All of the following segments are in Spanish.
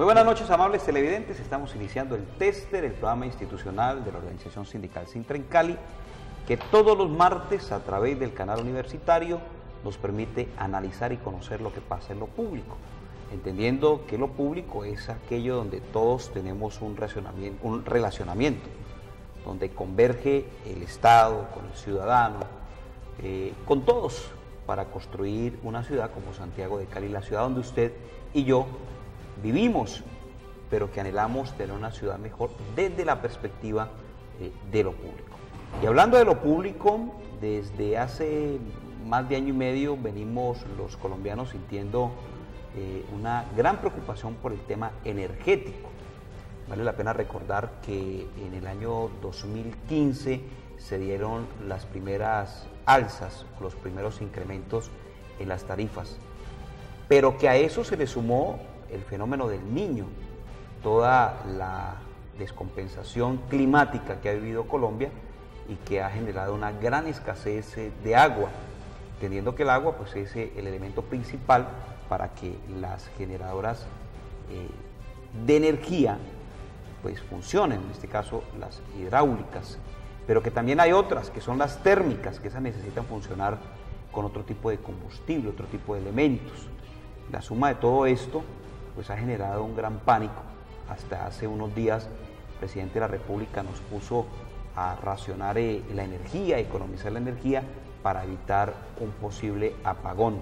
Muy buenas noches, amables televidentes. Estamos iniciando el Tester, el programa institucional de la organización sindical Sintra en Cali, que todos los martes a través del canal universitario nos permite analizar y conocer lo que pasa en lo público, entendiendo que lo público es aquello donde todos tenemos un relacionamiento, donde converge el Estado con el ciudadano, con todos, para construir una ciudad como Santiago de Cali, la ciudad donde usted y yo vivimos, pero que anhelamos tener una ciudad mejor desde la perspectiva de lo público. Y hablando de lo público, desde hace más de año y medio venimos los colombianos sintiendo una gran preocupación por el tema energético. Vale la pena recordar que en el año 2015 se dieron las primeras alzas, los primeros incrementos en las tarifas, pero que a eso se le sumó el fenómeno del Niño, toda la descompensación climática que ha vivido Colombia y que ha generado una gran escasez de agua, entendiendo que el agua pues, es el elemento principal para que las generadoras de energía pues, funcionen, en este caso las hidráulicas, pero que también hay otras que son las térmicas, que esas necesitan funcionar con otro tipo de combustible, otro tipo de elementos. La suma de todo esto pues ha generado un gran pánico. Hasta hace unos días el presidente de la República nos puso a racionar la energía, economizar la energía para evitar un posible apagón.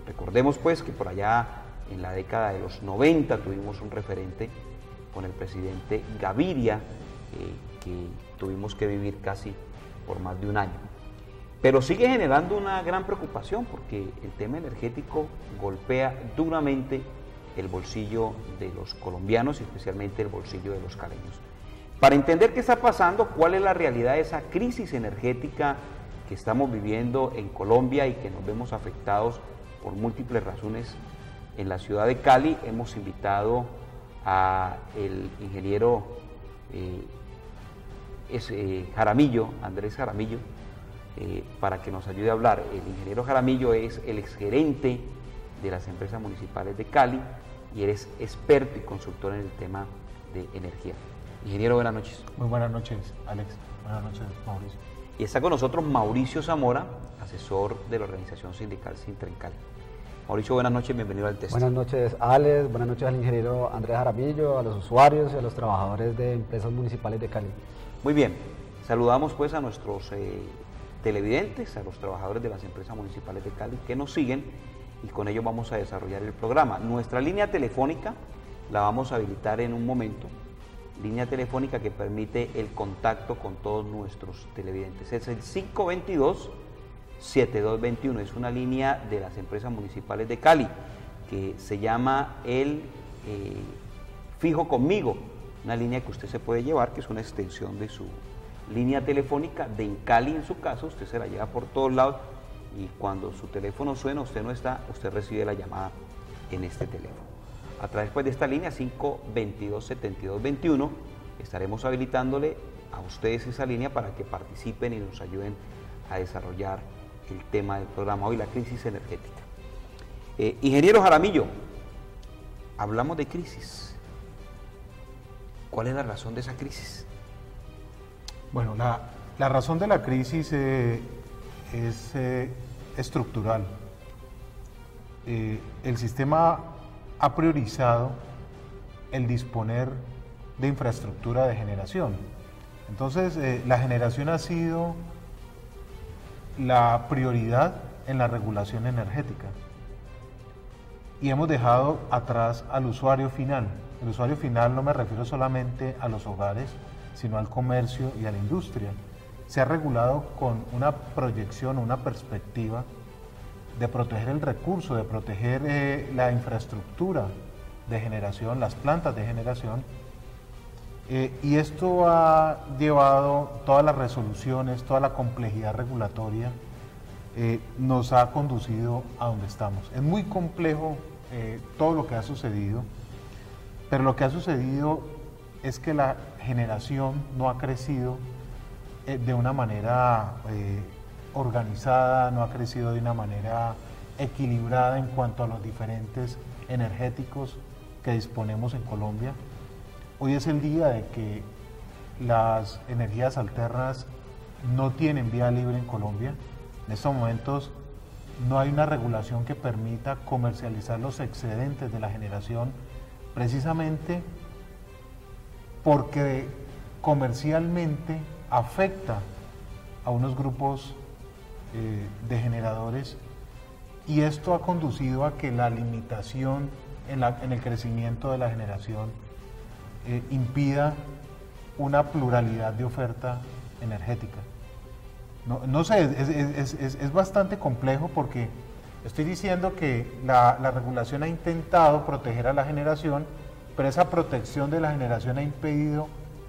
Recordemos pues que por allá en la década de los 90 tuvimos un referente con el presidente Gaviria, que tuvimos que vivir casi por más de un año. Pero sigue generando una gran preocupación porque el tema energético golpea duramente el bolsillo de los colombianos y especialmente el bolsillo de los caleños. Para entender qué está pasando, cuál es la realidad de esa crisis energética que estamos viviendo en Colombia y que nos vemos afectados por múltiples razones en la ciudad de Cali, hemos invitado al ingeniero Jaramillo, Andrés Jaramillo, para que nos ayude a hablar. El ingeniero Jaramillo es el exgerente de las empresas municipales de Cali y eres experto y consultor en el tema de energía. Ingeniero, buenas noches. Muy buenas noches, Alex. Buenas noches, Mauricio. Y está con nosotros Mauricio Zamora, asesor de la organización sindical Sintra en Cali. Mauricio, buenas noches, bienvenido al test. Buenas noches, Alex. Buenas noches al ingeniero Andrés Jaramillo, a los usuarios y a los trabajadores de empresas municipales de Cali. Muy bien, saludamos pues a nuestros televidentes, a los trabajadores de las empresas municipales de Cali que nos siguen y con ellos vamos a desarrollar el programa. Nuestra línea telefónica la vamos a habilitar en un momento, línea telefónica que permite el contacto con todos nuestros televidentes. Es el 522-7221, es una línea de las empresas municipales de Cali que se llama el Fijo Conmigo, una línea que usted se puede llevar, que es una extensión de su línea telefónica de en Cali. En su caso, usted se la lleva por todos lados y cuando su teléfono suena, usted no está, usted recibe la llamada en este teléfono. A través pues, de esta línea 522-7221 estaremos habilitándole a ustedes esa línea para que participen y nos ayuden a desarrollar el tema del programa hoy, la crisis energética. Ingeniero Jaramillo, hablamos de crisis. ¿Cuál es la razón de esa crisis? Bueno, la razón de la crisis es estructural. El sistema ha priorizado el disponer de infraestructura de generación. Entonces, la generación ha sido la prioridad en la regulación energética y hemos dejado atrás al usuario final. El usuario final no me refiero solamente a los hogares, sino al comercio y a la industria. Se ha regulado con una proyección, una perspectiva de proteger el recurso, de proteger la infraestructura de generación, las plantas de generación, y esto ha llevado todas las resoluciones, toda la complejidad regulatoria, nos ha conducido a donde estamos. Es muy complejo todo lo que ha sucedido, pero lo que ha sucedido es que la generación no ha crecido de una manera organizada, no ha crecido de una manera equilibrada en cuanto a los diferentes energéticos que disponemos en Colombia. Hoy es el día de que las energías alternas no tienen vía libre en Colombia. En estos momentos no hay una regulación que permita comercializar los excedentes de la generación, precisamente porque comercialmente afecta a unos grupos de generadores, y esto ha conducido a que la limitación en el crecimiento de la generación impida una pluralidad de oferta energética. No sé, es bastante complejo, porque estoy diciendo que la regulación ha intentado proteger a la generación, pero esa protección de la generación ha impedido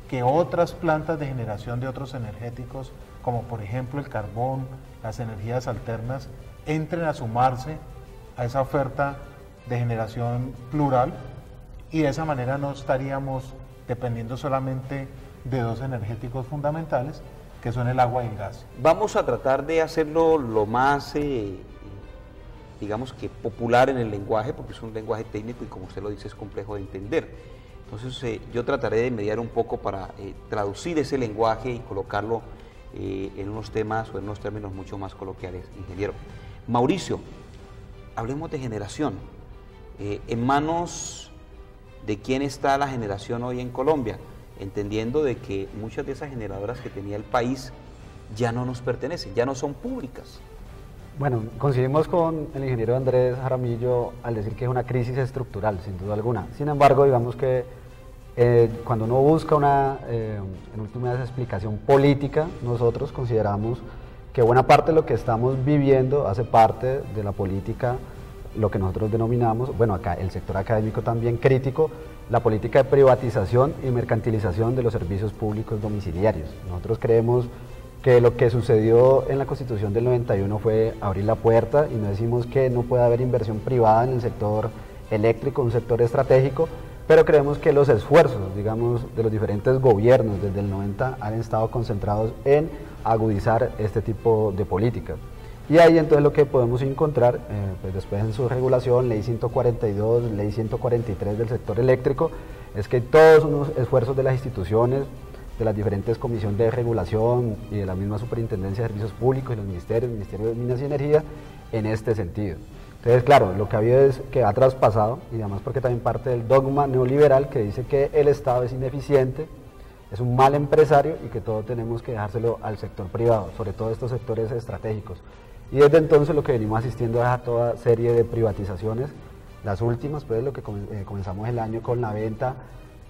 que otras plantas de generación de otros energéticos, como por ejemplo el carbón, las energías alternas, entren a sumarse a esa oferta de generación plural, y de esa manera no estaríamos dependiendo solamente de dos energéticos fundamentales, que son el agua y el gas. Vamos a tratar de hacerlo lo más, digamos que popular en el lenguaje, porque es un lenguaje técnico y, como usted lo dice, es complejo de entender. Entonces yo trataré de mediar un poco para traducir ese lenguaje y colocarlo en unos temas o en unos términos mucho más coloquiales, ingeniero. Mauricio, hablemos de generación. ¿En manos de quién está la generación hoy en Colombia? Entendiendo de que muchas de esas generadoras que tenía el país ya no nos pertenecen, ya no son públicas. Bueno, coincidimos con el ingeniero Andrés Jaramillo al decir que es una crisis estructural, sin duda alguna. Sin embargo, digamos que cuando uno busca en última explicación política, nosotros consideramos que buena parte de lo que estamos viviendo hace parte de la política, lo que nosotros denominamos, bueno, acá el sector académico también crítico, la política de privatización y mercantilización de los servicios públicos domiciliarios. Nosotros creemos que lo que sucedió en la Constitución del 91 fue abrir la puerta, y no decimos que no pueda haber inversión privada en el sector eléctrico, un sector estratégico, pero creemos que los esfuerzos, digamos, de los diferentes gobiernos desde el 90 han estado concentrados en agudizar este tipo de políticas. Y ahí entonces lo que podemos encontrar, pues después en su regulación, ley 142, ley 143 del sector eléctrico, es que todos unos esfuerzos de las instituciones, de las diferentes comisiones de regulación y de la misma Superintendencia de Servicios Públicos y los ministerios, el Ministerio de Minas y Energía, en este sentido. Entonces, claro, lo que ha habido es que ha traspasado, y además porque también parte del dogma neoliberal que dice que el Estado es ineficiente, es un mal empresario y que todo tenemos que dejárselo al sector privado, sobre todo estos sectores estratégicos. Y desde entonces lo que venimos asistiendo es a toda serie de privatizaciones, las últimas, pues lo que comenzamos el año con la venta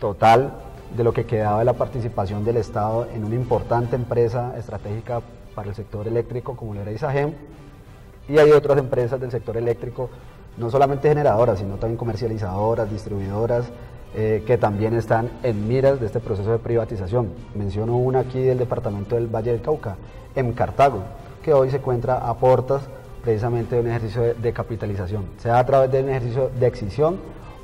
total de lo que quedaba de la participación del Estado en una importante empresa estratégica para el sector eléctrico como lo era Isagem, y hay otras empresas del sector eléctrico, no solamente generadoras, sino también comercializadoras, distribuidoras, que también están en miras de este proceso de privatización. Menciono una aquí del departamento del Valle del Cauca, en Cartago, que hoy se encuentra a portas precisamente de un ejercicio de capitalización, sea a través de un ejercicio de excisión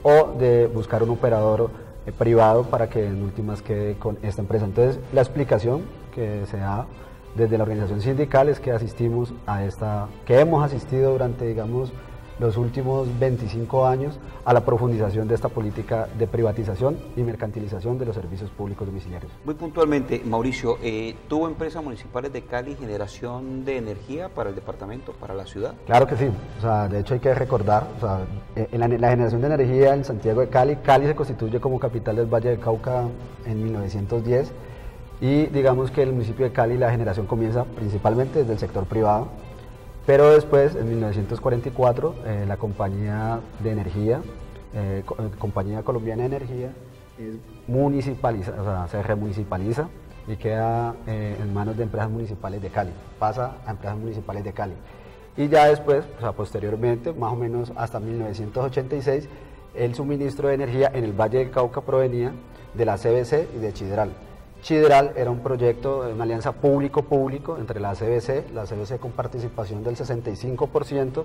o de buscar un operador privado para que en últimas quede con esta empresa. Entonces, la explicación que se da desde la organización sindical es que que hemos asistido durante, digamos, los últimos 25 años a la profundización de esta política de privatización y mercantilización de los servicios públicos domiciliarios. Muy puntualmente, Mauricio, ¿tuvo Empresas Municipales de Cali generación de energía para el departamento, para la ciudad? Claro que sí, o sea, de hecho hay que recordar, o sea, en la generación de energía en Santiago de Cali, Cali se constituye como capital del Valle del Cauca en 1910, y digamos que el municipio de Cali la generación comienza principalmente desde el sector privado, pero después, en 1944, la compañía de energía, Compañía Colombiana de Energía, es municipaliza, o sea, se remunicipaliza y queda en manos de Empresas Municipales de Cali, pasa a Empresas Municipales de Cali. Y ya después, o sea, posteriormente, más o menos hasta 1986, el suministro de energía en el Valle del Cauca provenía de la CBC y de Chidral. Chidral era un proyecto de una alianza público-público entre la CBC con participación del 65%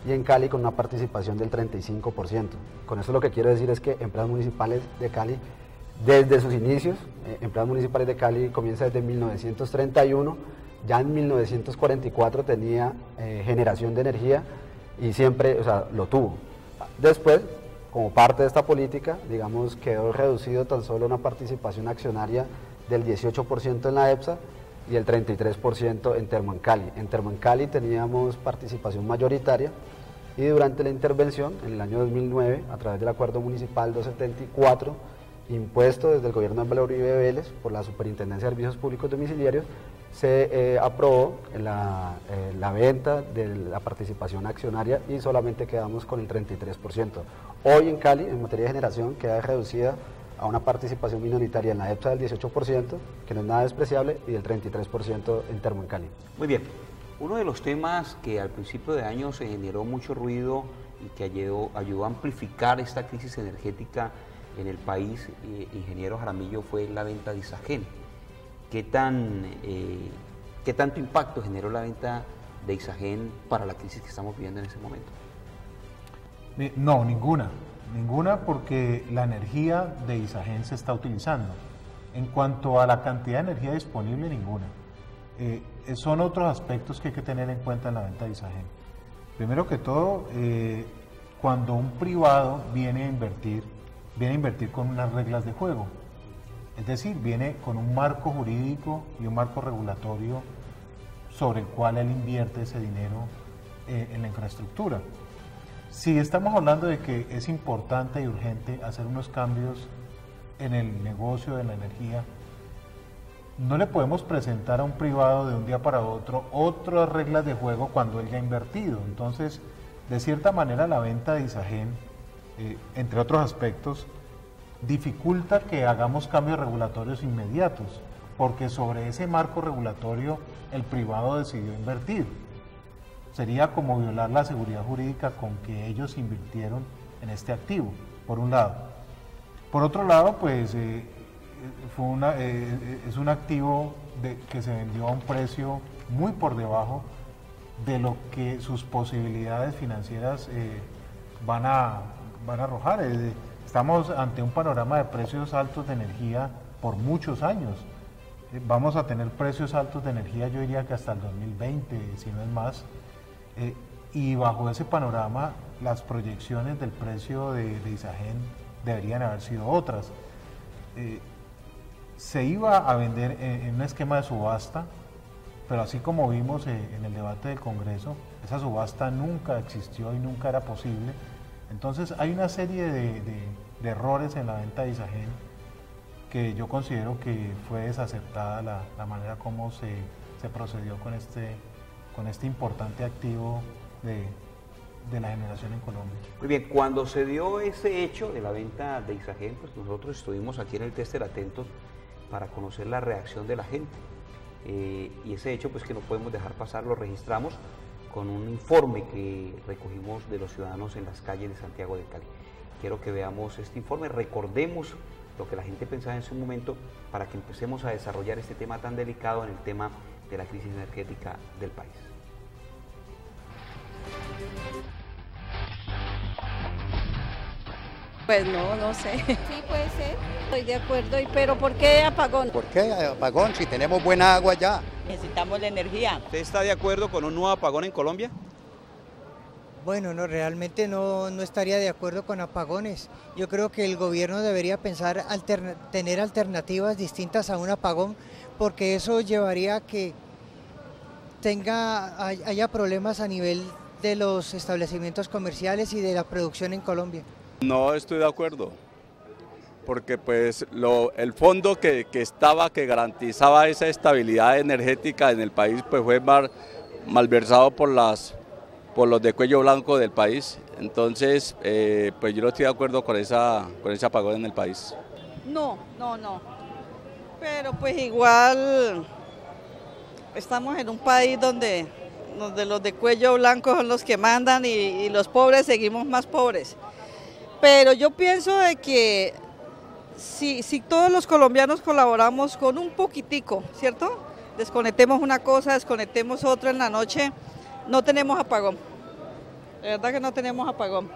y en Cali con una participación del 35%. Con eso lo que quiero decir es que Empresas Municipales de Cali, desde sus inicios, Empresas Municipales de Cali comienza desde 1931, ya en 1944 tenía generación de energía y siempre, o sea, lo tuvo. Después, como parte de esta política, digamos, quedó reducido tan solo una participación accionaria del 18% en la EPSA y el 33% en Termoencali. En Termoencali teníamos participación mayoritaria y durante la intervención, en el año 2009, a través del Acuerdo Municipal 274, impuesto desde el gobierno de Álvaro Uribe Vélez por la Superintendencia de Servicios Públicos Domiciliarios, se aprobó la venta de la participación accionaria y solamente quedamos con el 33%. Hoy en Cali, en materia de generación, queda reducida a una participación minoritaria en la EPSA del 18%, que no es nada despreciable, y del 33% en Termoencali. Muy bien. Uno de los temas que al principio de año se generó mucho ruido y que ayudó a amplificar esta crisis energética en el país, ingeniero Jaramillo, fue la venta de Isagen. ¿Qué tanto impacto generó la venta de Isagen para la crisis que estamos viviendo en ese momento? No, ninguna porque la energía de Isagen se está utilizando. En cuanto a la cantidad de energía disponible, ninguna. Son otros aspectos que hay que tener en cuenta en la venta de Isagen. Primero que todo, cuando un privado viene a invertir con unas reglas de juego. Es decir, viene con un marco jurídico y un marco regulatorio sobre el cual él invierte ese dinero en la infraestructura. Si estamos hablando de que es importante y urgente hacer unos cambios en el negocio de la energía, no le podemos presentar a un privado de un día para otro otras reglas de juego cuando él ya ha invertido. Entonces, de cierta manera, la venta de Isagen, entre otros aspectos, dificulta que hagamos cambios regulatorios inmediatos, porque sobre ese marco regulatorio el privado decidió invertir. Sería como violar la seguridad jurídica con que ellos invirtieron en este activo, por un lado. Por otro lado, pues es un activo que se vendió a un precio muy por debajo de lo que sus posibilidades financieras van a arrojar. Estamos ante un panorama de precios altos de energía por muchos años. Vamos a tener precios altos de energía, yo diría que hasta el 2020, si no es más. Y bajo ese panorama, las proyecciones del precio de Isagen deberían haber sido otras. Se iba a vender en un esquema de subasta, pero así como vimos en el debate del Congreso, esa subasta nunca existió y nunca era posible. Entonces hay una serie de errores en la venta de Isagen que yo considero que fue desacertada la manera como se procedió con este importante activo de la generación en Colombia. Muy bien, cuando se dio ese hecho de la venta de Isagen, pues nosotros estuvimos aquí en el Tester atentos para conocer la reacción de la gente. Y ese hecho pues que no podemos dejar pasar, lo registramos con un informe que recogimos de los ciudadanos en las calles de Santiago de Cali. Quiero que veamos este informe, recordemos lo que la gente pensaba en su momento para que empecemos a desarrollar este tema tan delicado en el tema de la crisis energética del país. Pues no sé. Sí, puede ser. Estoy de acuerdo, pero ¿por qué apagón? ¿Por qué apagón si tenemos buena agua ya? Necesitamos la energía. ¿Usted está de acuerdo con un nuevo apagón en Colombia? Bueno, no, realmente no estaría de acuerdo con apagones. Yo creo que el gobierno debería pensar tener alternativas distintas a un apagón, porque eso llevaría a que haya problemas a nivel de los establecimientos comerciales y de la producción en Colombia. No estoy de acuerdo, porque pues el fondo que garantizaba esa estabilidad energética en el país pues fue malversado por los de cuello blanco del país. Entonces pues yo no estoy de acuerdo con ese apagón en el país. No. Pero pues igual estamos en un país donde los de cuello blanco son los que mandan y los pobres seguimos más pobres. Pero yo pienso de que si todos los colombianos colaboramos con un poquitico, ¿cierto? Desconectemos una cosa, desconectemos otra en la noche, no tenemos apagón. De verdad que no tenemos apagón.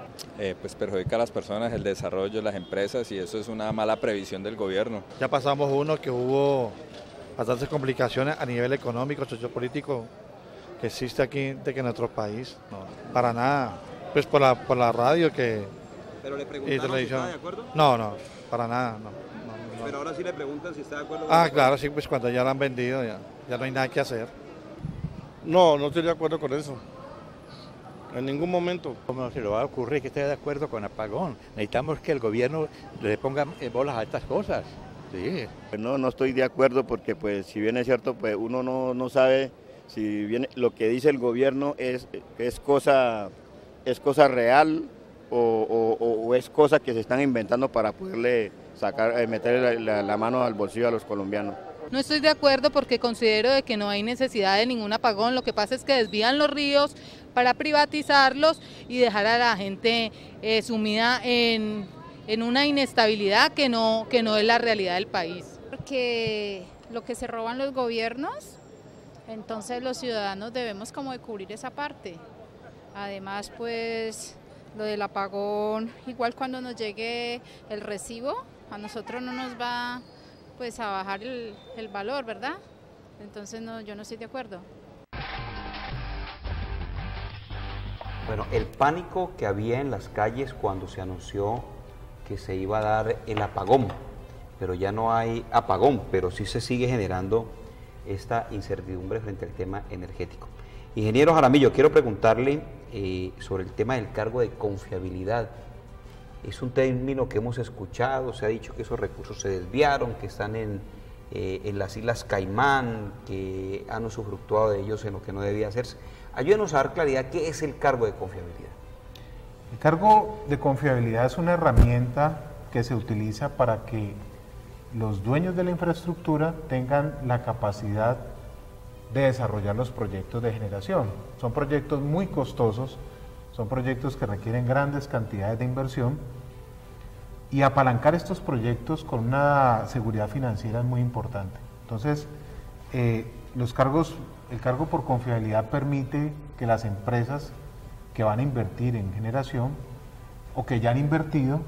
Pues perjudica a las personas, el desarrollo de las empresas, y eso es una mala previsión del gobierno. Ya pasamos uno que hubo bastantes complicaciones a nivel económico, sociopolítico que existe aquí en nuestro país. No, para nada. Pues por la radio que ¿Pero le y preguntaron si televisión. está de acuerdo? No, no, para nada, no. Pero ahora sí le preguntan si está de acuerdo. Ah, claro, sí, pues cuando ya la han vendido ya no hay nada que hacer. No, no estoy de acuerdo con eso. En ningún momento. ¿Cómo se le va a ocurrir que esté de acuerdo con apagón? Necesitamos que el gobierno le ponga bolas a estas cosas. Sí. No estoy de acuerdo porque pues si bien es cierto, pues uno no sabe si bien lo que dice el gobierno es cosa real o es cosa que se están inventando para poderle meter la mano al bolsillo a los colombianos. No estoy de acuerdo porque considero de que no hay necesidad de ningún apagón, lo que pasa es que desvían los ríos para privatizarlos y dejar a la gente sumida en una inestabilidad que no es la realidad del país. Porque lo que se roban los gobiernos, entonces los ciudadanos debemos como de cubrir esa parte. Además, pues lo del apagón, igual cuando nos llegue el recibo, a nosotros no nos va pues a bajar el valor, ¿verdad? Entonces yo no estoy de acuerdo. Bueno, el pánico que había en las calles cuando se anunció que se iba a dar el apagón, pero ya no hay apagón, pero sí se sigue generando esta incertidumbre frente al tema energético. Ingeniero Jaramillo, quiero preguntarle sobre el tema del cargo de confiabilidad. Es un término que hemos escuchado, se ha dicho que esos recursos se desviaron, que están en las Islas Caimán, que han usufructuado de ellos en lo que no debía hacerse. Ayúdenos a dar claridad, ¿qué es el cargo de confiabilidad? El cargo de confiabilidad es una herramienta que se utiliza para que los dueños de la infraestructura tengan la capacidad de desarrollar los proyectos de generación. Son proyectos muy costosos, son proyectos que requieren grandes cantidades de inversión y apalancar estos proyectos con una seguridad financiera es muy importante. Entonces, el cargo por confiabilidad permite que las empresas que van a invertir en generación o que ya han invertido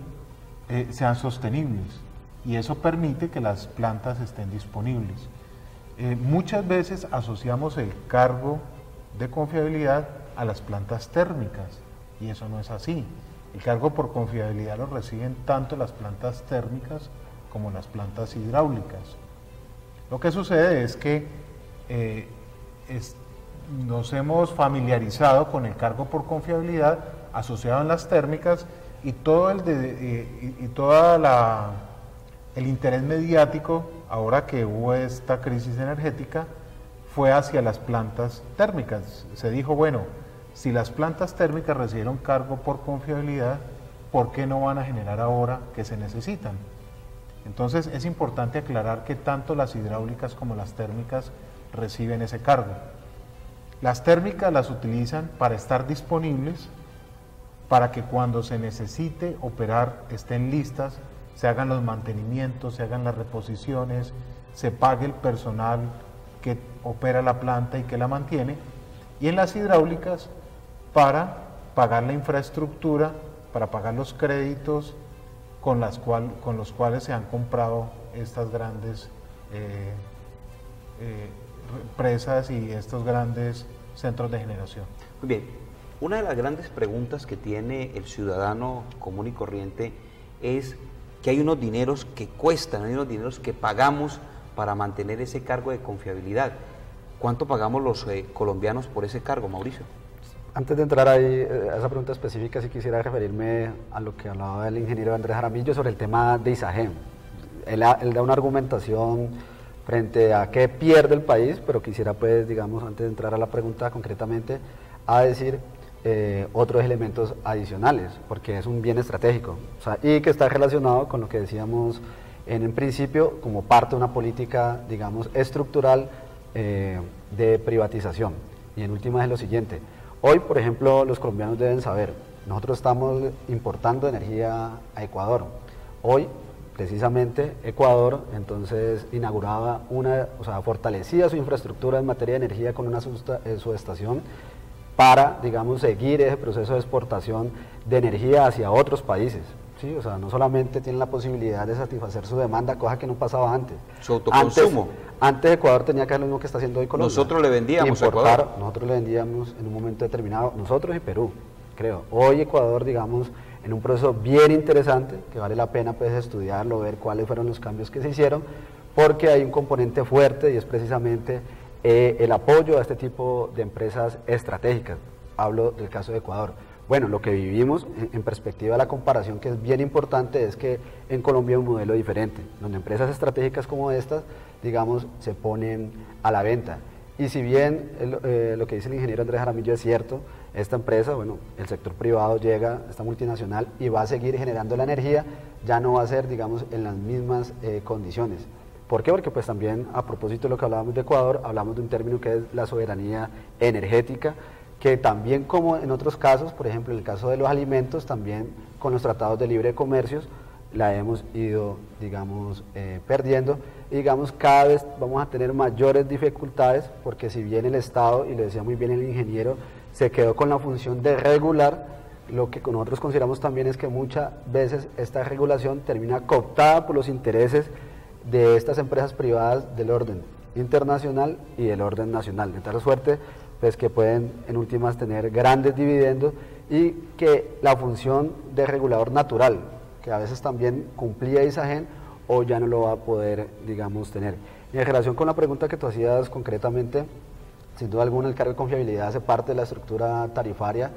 sean sostenibles y eso permite que las plantas estén disponibles. Muchas veces asociamos el cargo de confiabilidad a las plantas térmicas y eso no es así. El cargo por confiabilidad lo reciben tanto las plantas térmicas como las plantas hidráulicas. Lo que sucede es que nos hemos familiarizado con el cargo por confiabilidad asociado en las térmicas y todo el interés mediático, ahora que hubo esta crisis energética, fue hacia las plantas térmicas. Se dijo, bueno, si las plantas térmicas recibieron cargo por confiabilidad, ¿por qué no van a generar ahora que se necesitan? Entonces es importante aclarar que tanto las hidráulicas como las térmicas reciben ese cargo. Las térmicas las utilizan para estar disponibles, para que cuando se necesite operar estén listas, se hagan los mantenimientos, se hagan las reposiciones, se pague el personal que opera la planta y que la mantiene, y en las hidráulicas para pagar la infraestructura, para pagar los créditos con los cuales se han comprado estas grandes presas y estos grandes centros de generación. Muy bien, una de las grandes preguntas que tiene el ciudadano común y corriente es que hay unos dineros que cuestan, hay unos dineros que pagamos para mantener ese cargo de confiabilidad. ¿Cuánto pagamos los colombianos por ese cargo, Mauricio? Antes de entrar ahí a esa pregunta específica, sí quisiera referirme a lo que hablaba el ingeniero Andrés Jaramillo sobre el tema de ISAGEM. Él da una argumentación frente a qué pierde el país, pero quisiera, pues, digamos, antes de entrar a la pregunta concretamente, a decir otros elementos adicionales, porque es un bien estratégico, o sea, y que está relacionado con lo que decíamos en principio como parte de una política, digamos, estructural de privatización. Y en última es lo siguiente: hoy, por ejemplo, los colombianos deben saber, nosotros estamos importando energía a Ecuador. Hoy, precisamente, Ecuador entonces inauguraba fortalecía su infraestructura en materia de energía con una subestación para, digamos, seguir ese proceso de exportación de energía hacia otros países. ¿Sí? O sea, no solamente tienen la posibilidad de satisfacer su demanda, cosa que no pasaba antes. Su autoconsumo. Antes Ecuador tenía que hacer lo mismo que está haciendo hoy Colombia. Nosotros le vendíamos a Ecuador. Nosotros le vendíamos en un momento determinado, nosotros y Perú, creo. Hoy Ecuador, digamos, en un proceso bien interesante, que vale la pena pues estudiarlo, ver cuáles fueron los cambios que se hicieron, porque hay un componente fuerte y es precisamente el apoyo a este tipo de empresas estratégicas. Hablo del caso de Ecuador. Bueno, lo que vivimos en perspectiva de la comparación, que es bien importante, es que en Colombia hay un modelo diferente, donde empresas estratégicas como estas, digamos, se ponen a la venta. Y si bien lo que dice el ingeniero Andrés Jaramillo es cierto, esta empresa, bueno, el sector privado llega, esta multinacional, y va a seguir generando la energía, ya no va a ser, digamos, en las mismas condiciones. ¿Por qué? Porque pues también, a propósito de lo que hablábamos de Ecuador, hablamos de un término que es la soberanía energética, que también, como en otros casos, por ejemplo en el caso de los alimentos, también con los tratados de libre comercio la hemos ido, digamos, perdiendo, y digamos cada vez vamos a tener mayores dificultades, porque si bien el Estado, y lo decía muy bien el ingeniero, se quedó con la función de regular, lo que nosotros consideramos también es que muchas veces esta regulación termina cooptada por los intereses de estas empresas privadas del orden internacional y del orden nacional, de tal suerte pues que pueden en últimas tener grandes dividendos, y que la función de regulador natural, que a veces también cumplía Isagen, hoy ya no lo va a poder, digamos, tener. Y en relación con la pregunta que tú hacías concretamente, sin duda alguna el cargo de confiabilidad hace parte de la estructura tarifaria,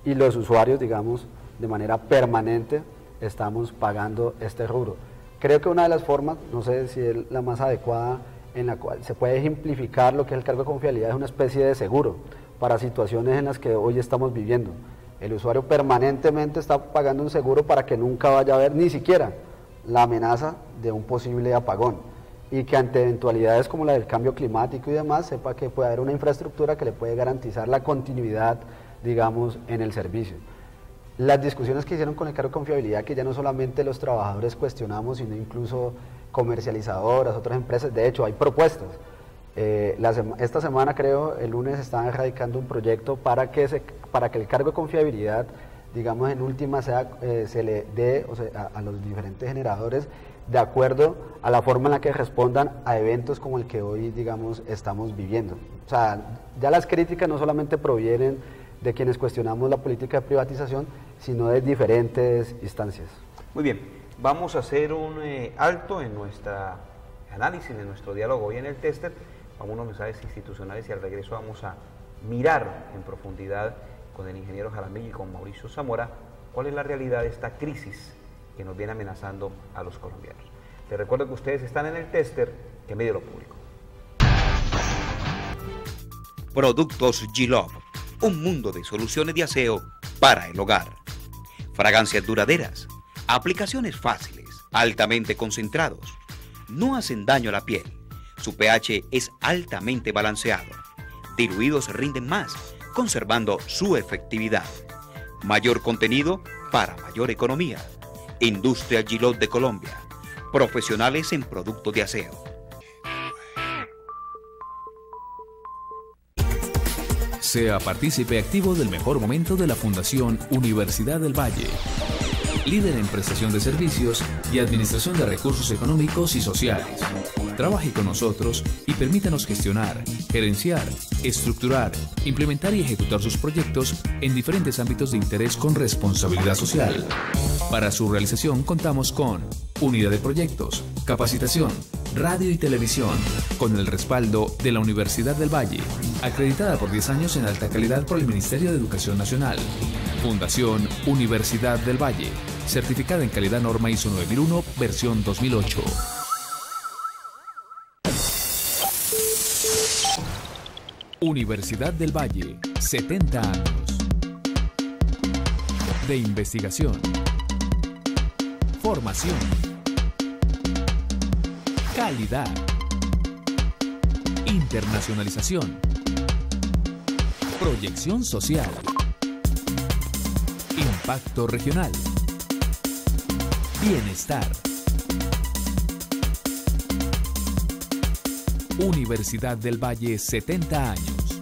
y los usuarios, digamos, de manera permanente estamos pagando este rubro. Creo que una de las formas, no sé si es la más adecuada, en la cual se puede ejemplificar lo que es el cargo de confiabilidad, es una especie de seguro para situaciones en las que hoy estamos viviendo. El usuario permanentemente está pagando un seguro para que nunca vaya a haber ni siquiera la amenaza de un posible apagón, y que ante eventualidades como la del cambio climático y demás, sepa que puede haber una infraestructura que le puede garantizar la continuidad, digamos, en el servicio. Las discusiones que hicieron con el cargo de confiabilidad, que ya no solamente los trabajadores cuestionamos, sino incluso comercializadoras, otras empresas, de hecho hay propuestas. Esta semana, creo, el lunes estaban radicando un proyecto para que el cargo de confiabilidad, digamos, en última se le dé, o sea, a los diferentes generadores, de acuerdo a la forma en la que respondan a eventos como el que hoy, digamos, estamos viviendo. O sea, ya las críticas no solamente provienen de quienes cuestionamos la política de privatización, sino de diferentes instancias. Muy bien, vamos a hacer un alto en nuestro análisis, en nuestro diálogo hoy en el Tester. Vamos a unos mensajes institucionales y al regreso vamos a mirar en profundidad con el ingeniero Jaramillo y con Mauricio Zamora cuál es la realidad de esta crisis que nos viene amenazando a los colombianos. Les recuerdo que ustedes están en el Tester, que medio lo público. Productos G-Love, un mundo de soluciones de aseo para el hogar. Fragancias duraderas, aplicaciones fáciles, altamente concentrados, no hacen daño a la piel. Su pH es altamente balanceado. Diluidos rinden más, conservando su efectividad. Mayor contenido para mayor economía. Industria G-Love de Colombia. Profesionales en productos de aseo. Sea partícipe activo del mejor momento de la Fundación Universidad del Valle. Líder en prestación de servicios y administración de recursos económicos y sociales. Trabaje con nosotros y permítanos gestionar, gerenciar, estructurar, implementar y ejecutar sus proyectos en diferentes ámbitos de interés con responsabilidad social. Para su realización contamos con unidad de proyectos, capacitación, radio y televisión, con el respaldo de la Universidad del Valle, acreditada por 10 años en alta calidad por el Ministerio de Educación Nacional. Fundación Universidad del Valle, certificada en calidad norma ISO 9001, versión 2008. Universidad del Valle, 70 años. De investigación, formación, calidad, internacionalización, proyección social, impacto regional, bienestar. Universidad del Valle, 70 años.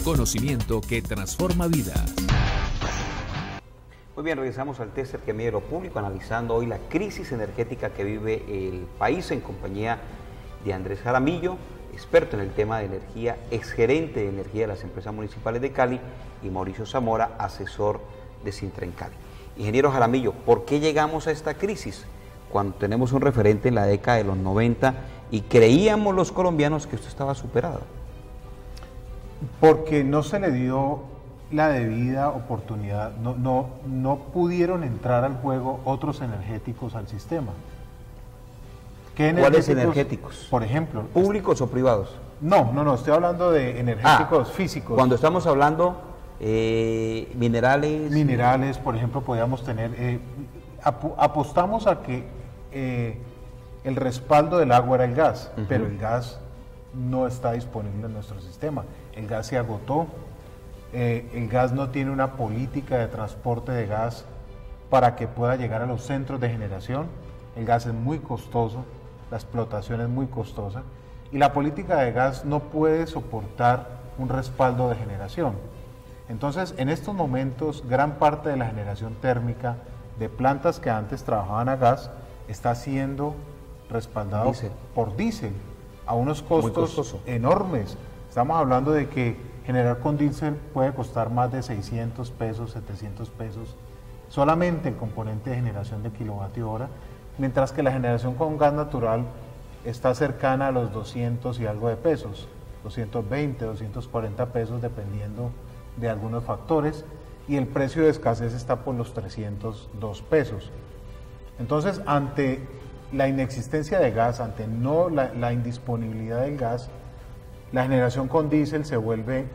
Conocimiento que transforma vidas. Muy bien, regresamos al Tester que mide lo público, analizando hoy la crisis energética que vive el país en compañía de Andrés Jaramillo, experto en el tema de energía, exgerente de energía de las empresas municipales de Cali, y Mauricio Zamora, asesor de Sintrencali. Ingeniero Jaramillo, ¿por qué llegamos a esta crisis cuando tenemos un referente en la década de los 90 y creíamos los colombianos que esto estaba superado? Porque no se le dio la debida oportunidad, no pudieron entrar al juego otros energéticos al sistema. ¿Cuáles energéticos? Por ejemplo. ¿Públicos o privados? No, estoy hablando de energéticos físicos. Cuando estamos hablando minerales. Minerales, por ejemplo, podíamos tener, apostamos a que el respaldo del agua era el gas, pero el gas no está disponible en nuestro sistema. El gas se agotó, el gas no tiene una política de transporte de gas para que pueda llegar a los centros de generación. El gas es muy costoso, la explotación es muy costosa y la política de gas no puede soportar un respaldo de generación. Entonces, en estos momentos, gran parte de la generación térmica de plantas que antes trabajaban a gas está siendo respaldado por diésel a unos costos enormes. Estamos hablando de que generar con diésel puede costar más de 600 pesos, 700 pesos, solamente el componente de generación de kilovatio hora, mientras que la generación con gas natural está cercana a los 200 y algo de pesos, 220, 240 pesos dependiendo de algunos factores, y el precio de escasez está por los 302 pesos. Entonces, ante la inexistencia de gas, ante la indisponibilidad del gas, la generación con diésel se vuelve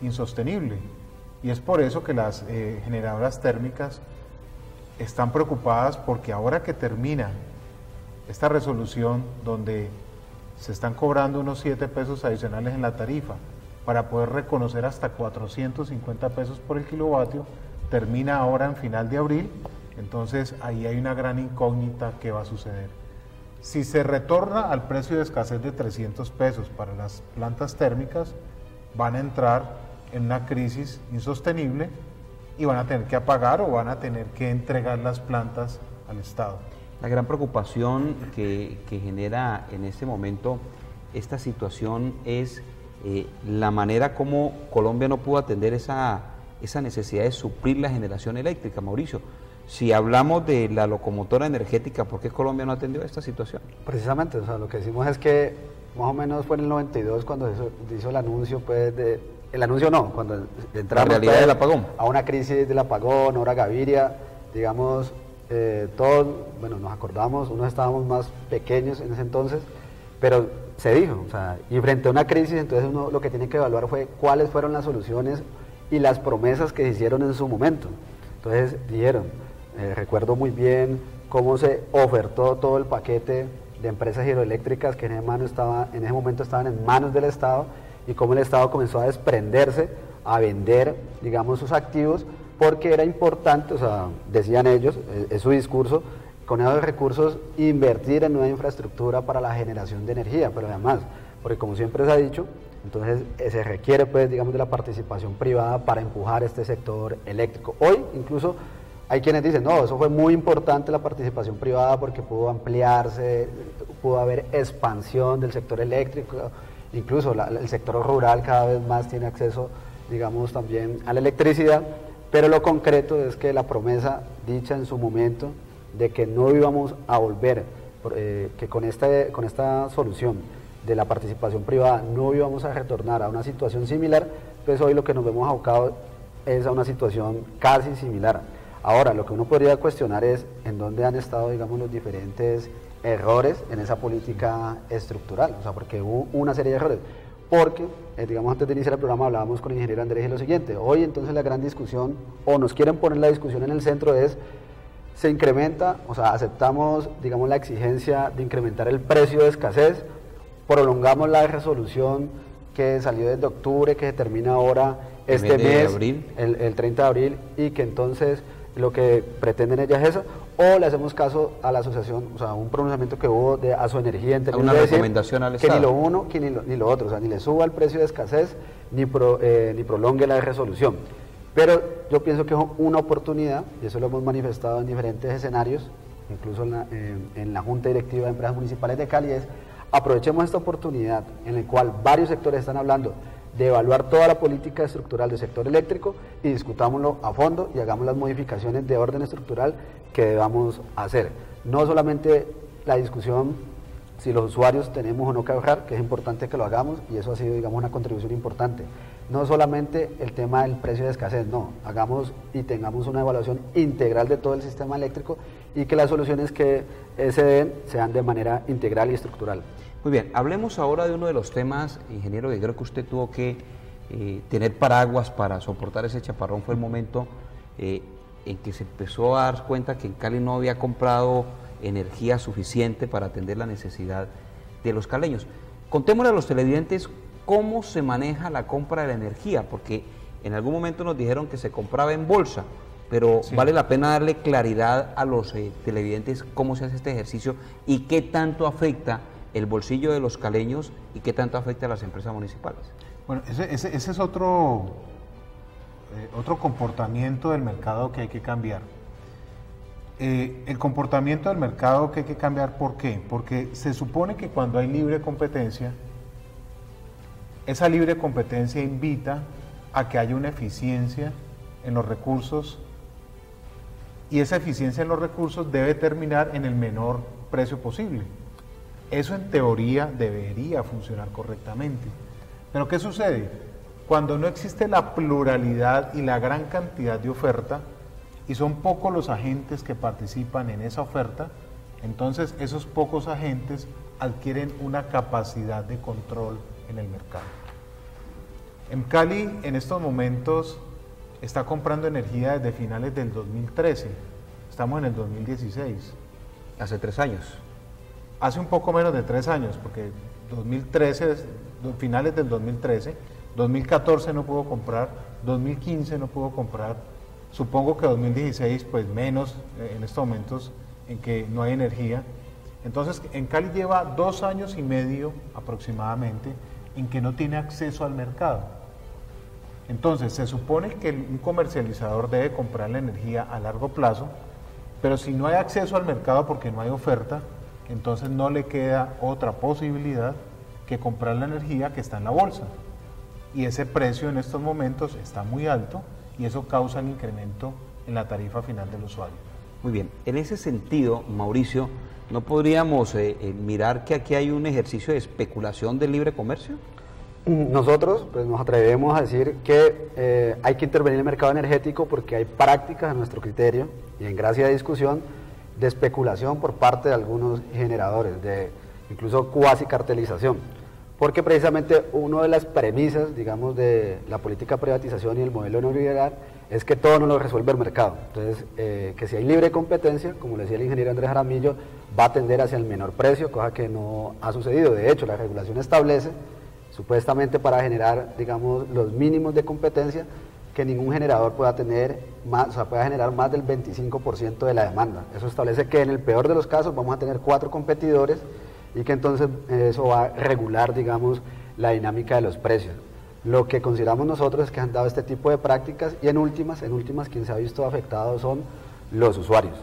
insostenible, y es por eso que las generadoras térmicas están preocupadas, porque ahora que termina esta resolución donde se están cobrando unos 7 pesos adicionales en la tarifa para poder reconocer hasta 450 pesos por el kilovatio, termina ahora en final de abril, entonces ahí hay una gran incógnita que va a suceder. Si se retorna al precio de escasez de 300 pesos para las plantas térmicas, van a entrar en una crisis insostenible y van a tener que apagar o van a tener que entregar las plantas al Estado. La gran preocupación que genera en este momento esta situación es la manera como Colombia no pudo atender esa necesidad de suplir la generación eléctrica. Mauricio, si hablamos de la locomotora energética, ¿por qué Colombia no atendió esta situación? Precisamente, o sea, lo que decimos es que más o menos fue en el 92 cuando se hizo el anuncio, pues, cuando entramos la realidad del apagón, a una crisis del apagón, hora Gaviria, digamos, todos, bueno, nos acordamos, unos estábamos más pequeños en ese entonces, pero se dijo, o sea, y frente a una crisis, entonces uno lo que tiene que evaluar fue cuáles fueron las soluciones y las promesas que se hicieron en su momento. Entonces dijeron, recuerdo muy bien cómo se ofertó todo el paquete de empresas hidroeléctricas que en ese momento estaban en manos del Estado, y cómo el Estado comenzó a desprenderse, a vender, digamos, sus activos, porque era importante, o sea, decían ellos, es su discurso, con esos recursos invertir en nueva infraestructura para la generación de energía, pero además, porque como siempre se ha dicho, entonces se requiere, pues, digamos, de la participación privada para empujar este sector eléctrico. Hoy, incluso, hay quienes dicen, no, eso fue muy importante la participación privada porque pudo ampliarse, pudo haber expansión del sector eléctrico, incluso el sector rural cada vez más tiene acceso, digamos, también a la electricidad, pero lo concreto es que la promesa dicha en su momento de que no íbamos a volver, que con esta solución de la participación privada no íbamos a retornar a una situación similar, pues hoy lo que nos vemos abocados es a una situación casi similar. Ahora, lo que uno podría cuestionar es en dónde han estado, digamos, los diferentes errores en esa política estructural, o sea, porque hubo una serie de errores. Porque, digamos, antes de iniciar el programa hablábamos con el ingeniero Andrés y lo siguiente, hoy entonces la gran discusión, o nos quieren poner la discusión en el centro, es, se incrementa, o sea, aceptamos, digamos, la exigencia de incrementar el precio de escasez, prolongamos la resolución que salió desde octubre, que se termina ahora este mes, el 30 de abril, y que entonces lo que pretenden ellas es eso, o le hacemos caso a la asociación, o sea, un pronunciamiento que hubo de Asoenergía en términos de recomendación al Estado, que ni lo uno ni lo otro, o sea, ni le suba el precio de escasez, ni prolongue la resolución. Pero yo pienso que es una oportunidad, y eso lo hemos manifestado en diferentes escenarios, incluso en la Junta Directiva de Empresas Municipales de Cali, es aprovechemos esta oportunidad en la cual varios sectores están hablando de evaluar toda la política estructural del sector eléctrico y discutámoslo a fondo y hagamos las modificaciones de orden estructural que debamos hacer. No solamente la discusión si los usuarios tenemos o no que ahorrar, que es importante que lo hagamos y eso ha sido, digamos, una contribución importante. No solamente el tema del precio de escasez, no, hagamos y tengamos una evaluación integral de todo el sistema eléctrico y que las soluciones que se den sean de manera integral y estructural. Muy bien, hablemos ahora de uno de los temas, ingeniero, que creo que usted tuvo que tener paraguas para soportar ese chaparrón. Fue el momento en que se empezó a dar cuenta que en Cali no había comprado energía suficiente para atender la necesidad de los caleños. Contémosle a los televidentes cómo se maneja la compra de la energía, porque en algún momento nos dijeron que se compraba en bolsa, pero sí, vale la pena darle claridad a los televidentes cómo se hace este ejercicio y qué tanto afecta el bolsillo de los caleños y qué tanto afecta a las empresas municipales. Bueno, ese es otro comportamiento del mercado que hay que cambiar. El comportamiento del mercado que hay que cambiar, ¿por qué? Porque se supone que cuando hay libre competencia, esa libre competencia invita a que haya una eficiencia en los recursos y esa eficiencia en los recursos debe terminar en el menor precio posible. Eso en teoría debería funcionar correctamente. Pero ¿qué sucede? Cuando no existe la pluralidad y la gran cantidad de oferta, y son pocos los agentes que participan en esa oferta, entonces esos pocos agentes adquieren una capacidad de control en el mercado. En Cali, en estos momentos, está comprando energía desde finales del 2013. Estamos en el 2016. Hace 3 años. Hace un poco menos de 3 años, porque 2013, finales del 2013, 2014 no pudo comprar, 2015 no pudo comprar, supongo que 2016 pues menos en estos momentos en que no hay energía. Entonces en Cali lleva 2 años y medio aproximadamente en que no tiene acceso al mercado. Entonces se supone que un comercializador debe comprar la energía a largo plazo, pero si no hay acceso al mercado porque no hay oferta, entonces no le queda otra posibilidad que comprar la energía que está en la bolsa. Y ese precio en estos momentos está muy alto y eso causa un incremento en la tarifa final del usuario. Muy bien, en ese sentido, Mauricio, ¿no podríamos mirar que aquí hay un ejercicio de especulación del libre comercio? Nosotros pues, nos atrevemos a decir que hay que intervenir en el mercado energético porque hay prácticas a nuestro criterio y en gracia de discusión de especulación por parte de algunos generadores, de incluso cuasi cartelización, porque precisamente una de las premisas, digamos, de la política de privatización y el modelo neoliberal es que todo no lo resuelve el mercado. Entonces, que si hay libre competencia, como le decía el ingeniero Andrés Jaramillo, va a tender hacia el menor precio, cosa que no ha sucedido. De hecho, la regulación establece, supuestamente para generar, digamos, los mínimos de competencia, que ningún generador pueda tener más, o sea, pueda generar más del 25% de la demanda. Eso establece que en el peor de los casos vamos a tener 4 competidores y que entonces eso va a regular, digamos, la dinámica de los precios. Lo que consideramos nosotros es que han dado este tipo de prácticas y en últimas quien se ha visto afectado son los usuarios.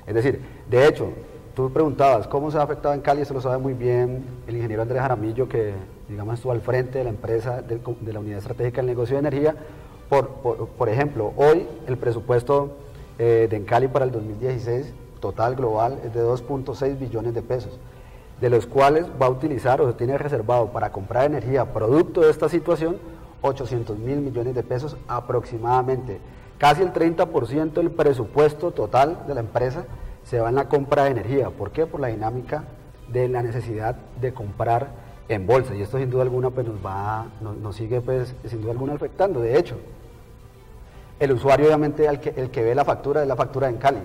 Es decir, de hecho, tú preguntabas cómo se ha afectado en Cali, eso lo sabe muy bien el ingeniero Andrés Jaramillo, que digamos estuvo al frente de la empresa de la Unidad Estratégica del Negocio de Energía. Por ejemplo, hoy el presupuesto de Encali para el 2016 total global es de 2.6 billones de pesos, de los cuales va a utilizar o se tiene reservado para comprar energía producto de esta situación 800.000 millones de pesos aproximadamente. Casi el 30% del presupuesto total de la empresa se va en la compra de energía. ¿Por qué? Por la dinámica de la necesidad de comprar en bolsa, y esto sin duda alguna pues nos sigue pues sin duda alguna afectando. De hecho, el usuario obviamente el que ve la factura es la factura en Cali,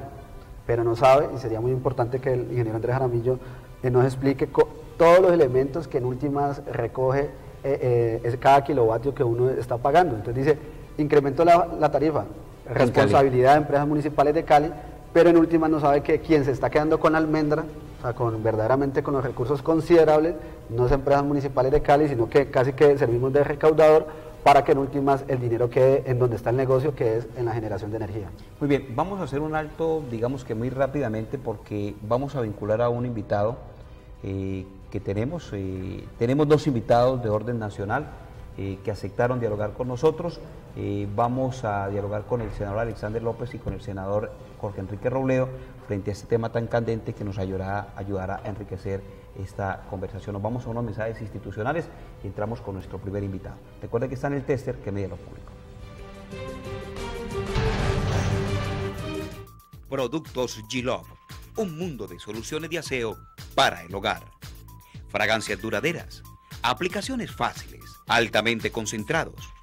pero no sabe, y sería muy importante que el ingeniero Andrés Jaramillo nos explique todos los elementos que en últimas recoge cada kilovatio que uno está pagando. Entonces dice, incrementó la tarifa, responsabilidad de empresas municipales de Cali, pero en últimas no sabe que quien se está quedando con la almendra, o sea, verdaderamente con los recursos considerables, no es empresas municipales de Cali, sino que casi que servimos de recaudador para que en últimas el dinero quede en donde está el negocio, que es en la generación de energía. Muy bien, vamos a hacer un alto, digamos que muy rápidamente, porque vamos a vincular a un invitado que tenemos. Tenemos dos invitados de orden nacional que aceptaron dialogar con nosotros. Vamos a dialogar con el senador Alexander López y con el senador Jorge Enrique Robledo frente a este tema tan candente que nos ayudará a enriquecer esta conversación. Nos vamos a unos mensajes institucionales y entramos con nuestro primer invitado. Recuerden que está en el tester que mide lo público. Productos G-Love, un mundo de soluciones de aseo para el hogar. Fragancias duraderas, aplicaciones fáciles, altamente concentrados,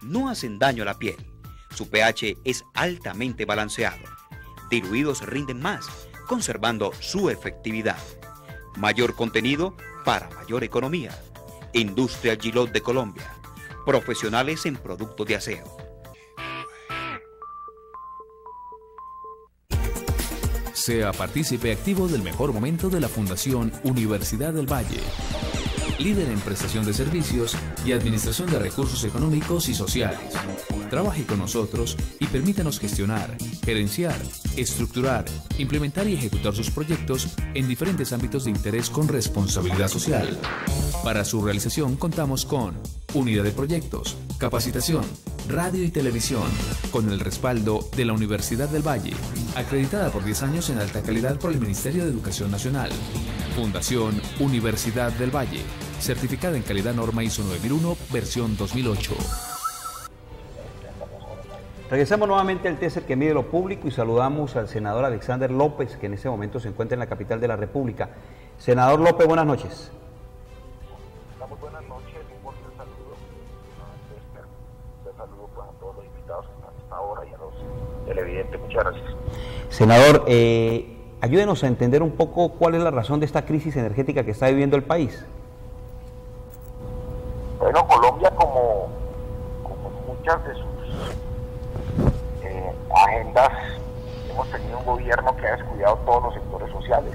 no hacen daño a la piel. Su pH es altamente balanceado. Diluidos rinden más, conservando su efectividad. Mayor contenido para mayor economía. Industria G-Love de Colombia. Profesionales en productos de aseo. Sea partícipe activo del mejor momento de la Fundación Universidad del Valle. Líder en prestación de servicios y administración de recursos económicos y sociales. Trabaje con nosotros y permítanos gestionar, gerenciar, estructurar, implementar y ejecutar sus proyectos en diferentes ámbitos de interés con responsabilidad social. Para su realización contamos con unidad de proyectos, capacitación, radio y televisión, con el respaldo de la Universidad del Valle, acreditada por 10 años en alta calidad por el Ministerio de Educación Nacional. Fundación Universidad del Valle, certificada en calidad norma ISO 9001, versión 2008. Regresamos nuevamente al tester que mide lo público y saludamos al senador Alexander López, que en este momento se encuentra en la capital de la República. Senador López, buenas noches. Muy buenas noches, un cordial saludo. Un saludo pues, a todos los invitados que están hasta ahora y a los televidentes. Muchas gracias. Senador, ayúdenos a entender un poco cuál es la razón de esta crisis energética que está viviendo el país. Bueno, Colombia, como muchas de sus agendas, hemos tenido un gobierno que ha descuidado todos los sectores sociales.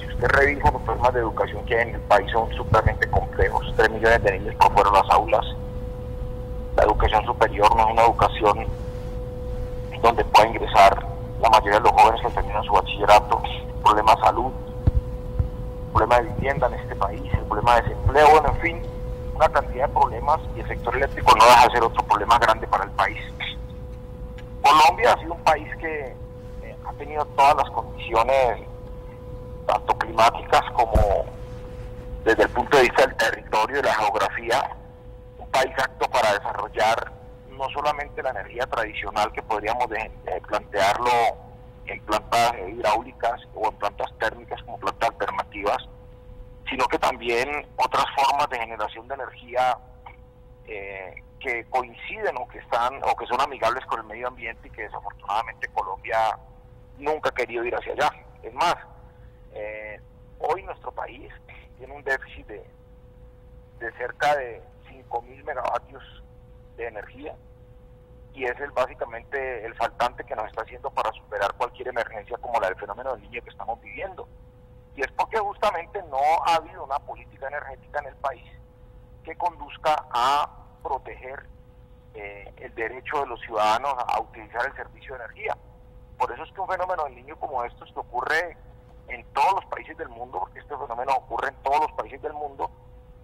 Si usted revisa los problemas de educación que hay en el país, son supremamente complejos. 3 millones de niños por fuera de las aulas. La educación superior no es una educación donde pueda ingresar la mayoría de los jóvenes que terminan su bachillerato. Problema de salud, problema de vivienda en este país, el problema de desempleo, bueno, en fin, una cantidad de problemas, y el sector eléctrico no deja de ser otro problema grande para el país. Colombia ha sido un país que ha tenido todas las condiciones, tanto climáticas como desde el punto de vista del territorio y de la geografía, un país apto para desarrollar no solamente la energía tradicional, que podríamos plantearlo en plantas hidráulicas o en plantas térmicas como plantas alternativas, sino que también otras formas de generación de energía que coinciden o que son amigables con el medio ambiente, y que desafortunadamente Colombia nunca ha querido ir hacia allá. Es más, hoy nuestro país tiene un déficit de cerca de 5.000 megavatios de energía, y es básicamente el faltante que nos está haciendo para superar cualquier emergencia como la del fenómeno del Niño que estamos viviendo. Y es porque justamente no ha habido una política energética en el país que conduzca a proteger el derecho de los ciudadanos a utilizar el servicio de energía. Por eso es que un fenómeno del Niño como estos, que ocurre en todos los países del mundo, porque este fenómeno ocurre en todos los países del mundo,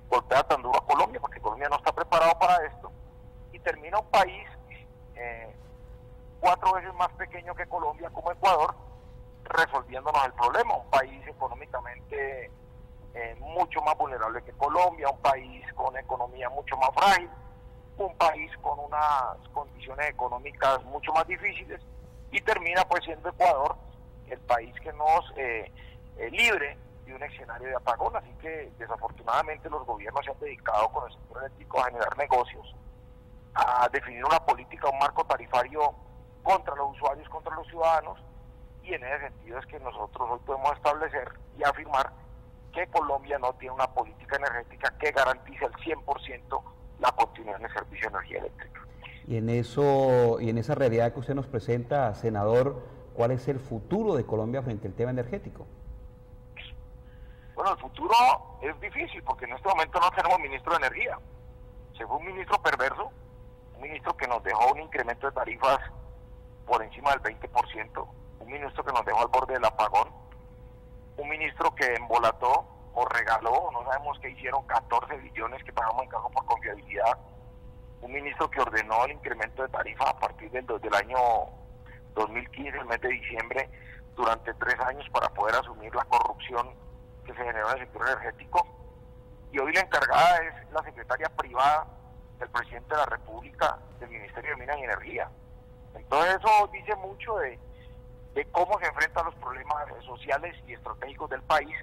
golpea tan duro a Colombia, porque Colombia no está preparado para esto, y termina un país 4 veces más pequeño que Colombia, como Ecuador, resolviéndonos el problema. Un país económicamente mucho más vulnerable que Colombia, un país con economía mucho más frágil, un país con unas condiciones económicas mucho más difíciles, y termina pues siendo Ecuador el país que nos libre de un escenario de apagón. Así que desafortunadamente los gobiernos se han dedicado con el sector eléctrico a generar negocios, a definir una política, un marco tarifario contra los usuarios, contra los ciudadanos, y en ese sentido es que nosotros hoy podemos establecer y afirmar que Colombia no tiene una política energética que garantice al 100% la continuidad en el servicio de energía eléctrica. Y en esa realidad que usted nos presenta, senador, ¿cuál es el futuro de Colombia frente al tema energético? Bueno, el futuro es difícil, porque en este momento no tenemos ministro de energía. Se fue un ministro perverso, un ministro que nos dejó un incremento de tarifas por encima del 20%, un ministro que nos dejó al borde del apagón, un ministro que embolató o regaló, no sabemos qué hicieron, 14 billones que pagamos en cargo por confiabilidad, un ministro que ordenó el incremento de tarifas a partir del año 2015, el mes de diciembre, durante 3 años para poder asumir la corrupción que se generó en el sector energético, y hoy la encargada es la secretaria privada del presidente de la República del Ministerio de Minas y Energía. Entonces eso dice mucho de cómo se enfrentan los problemas sociales y estratégicos del país,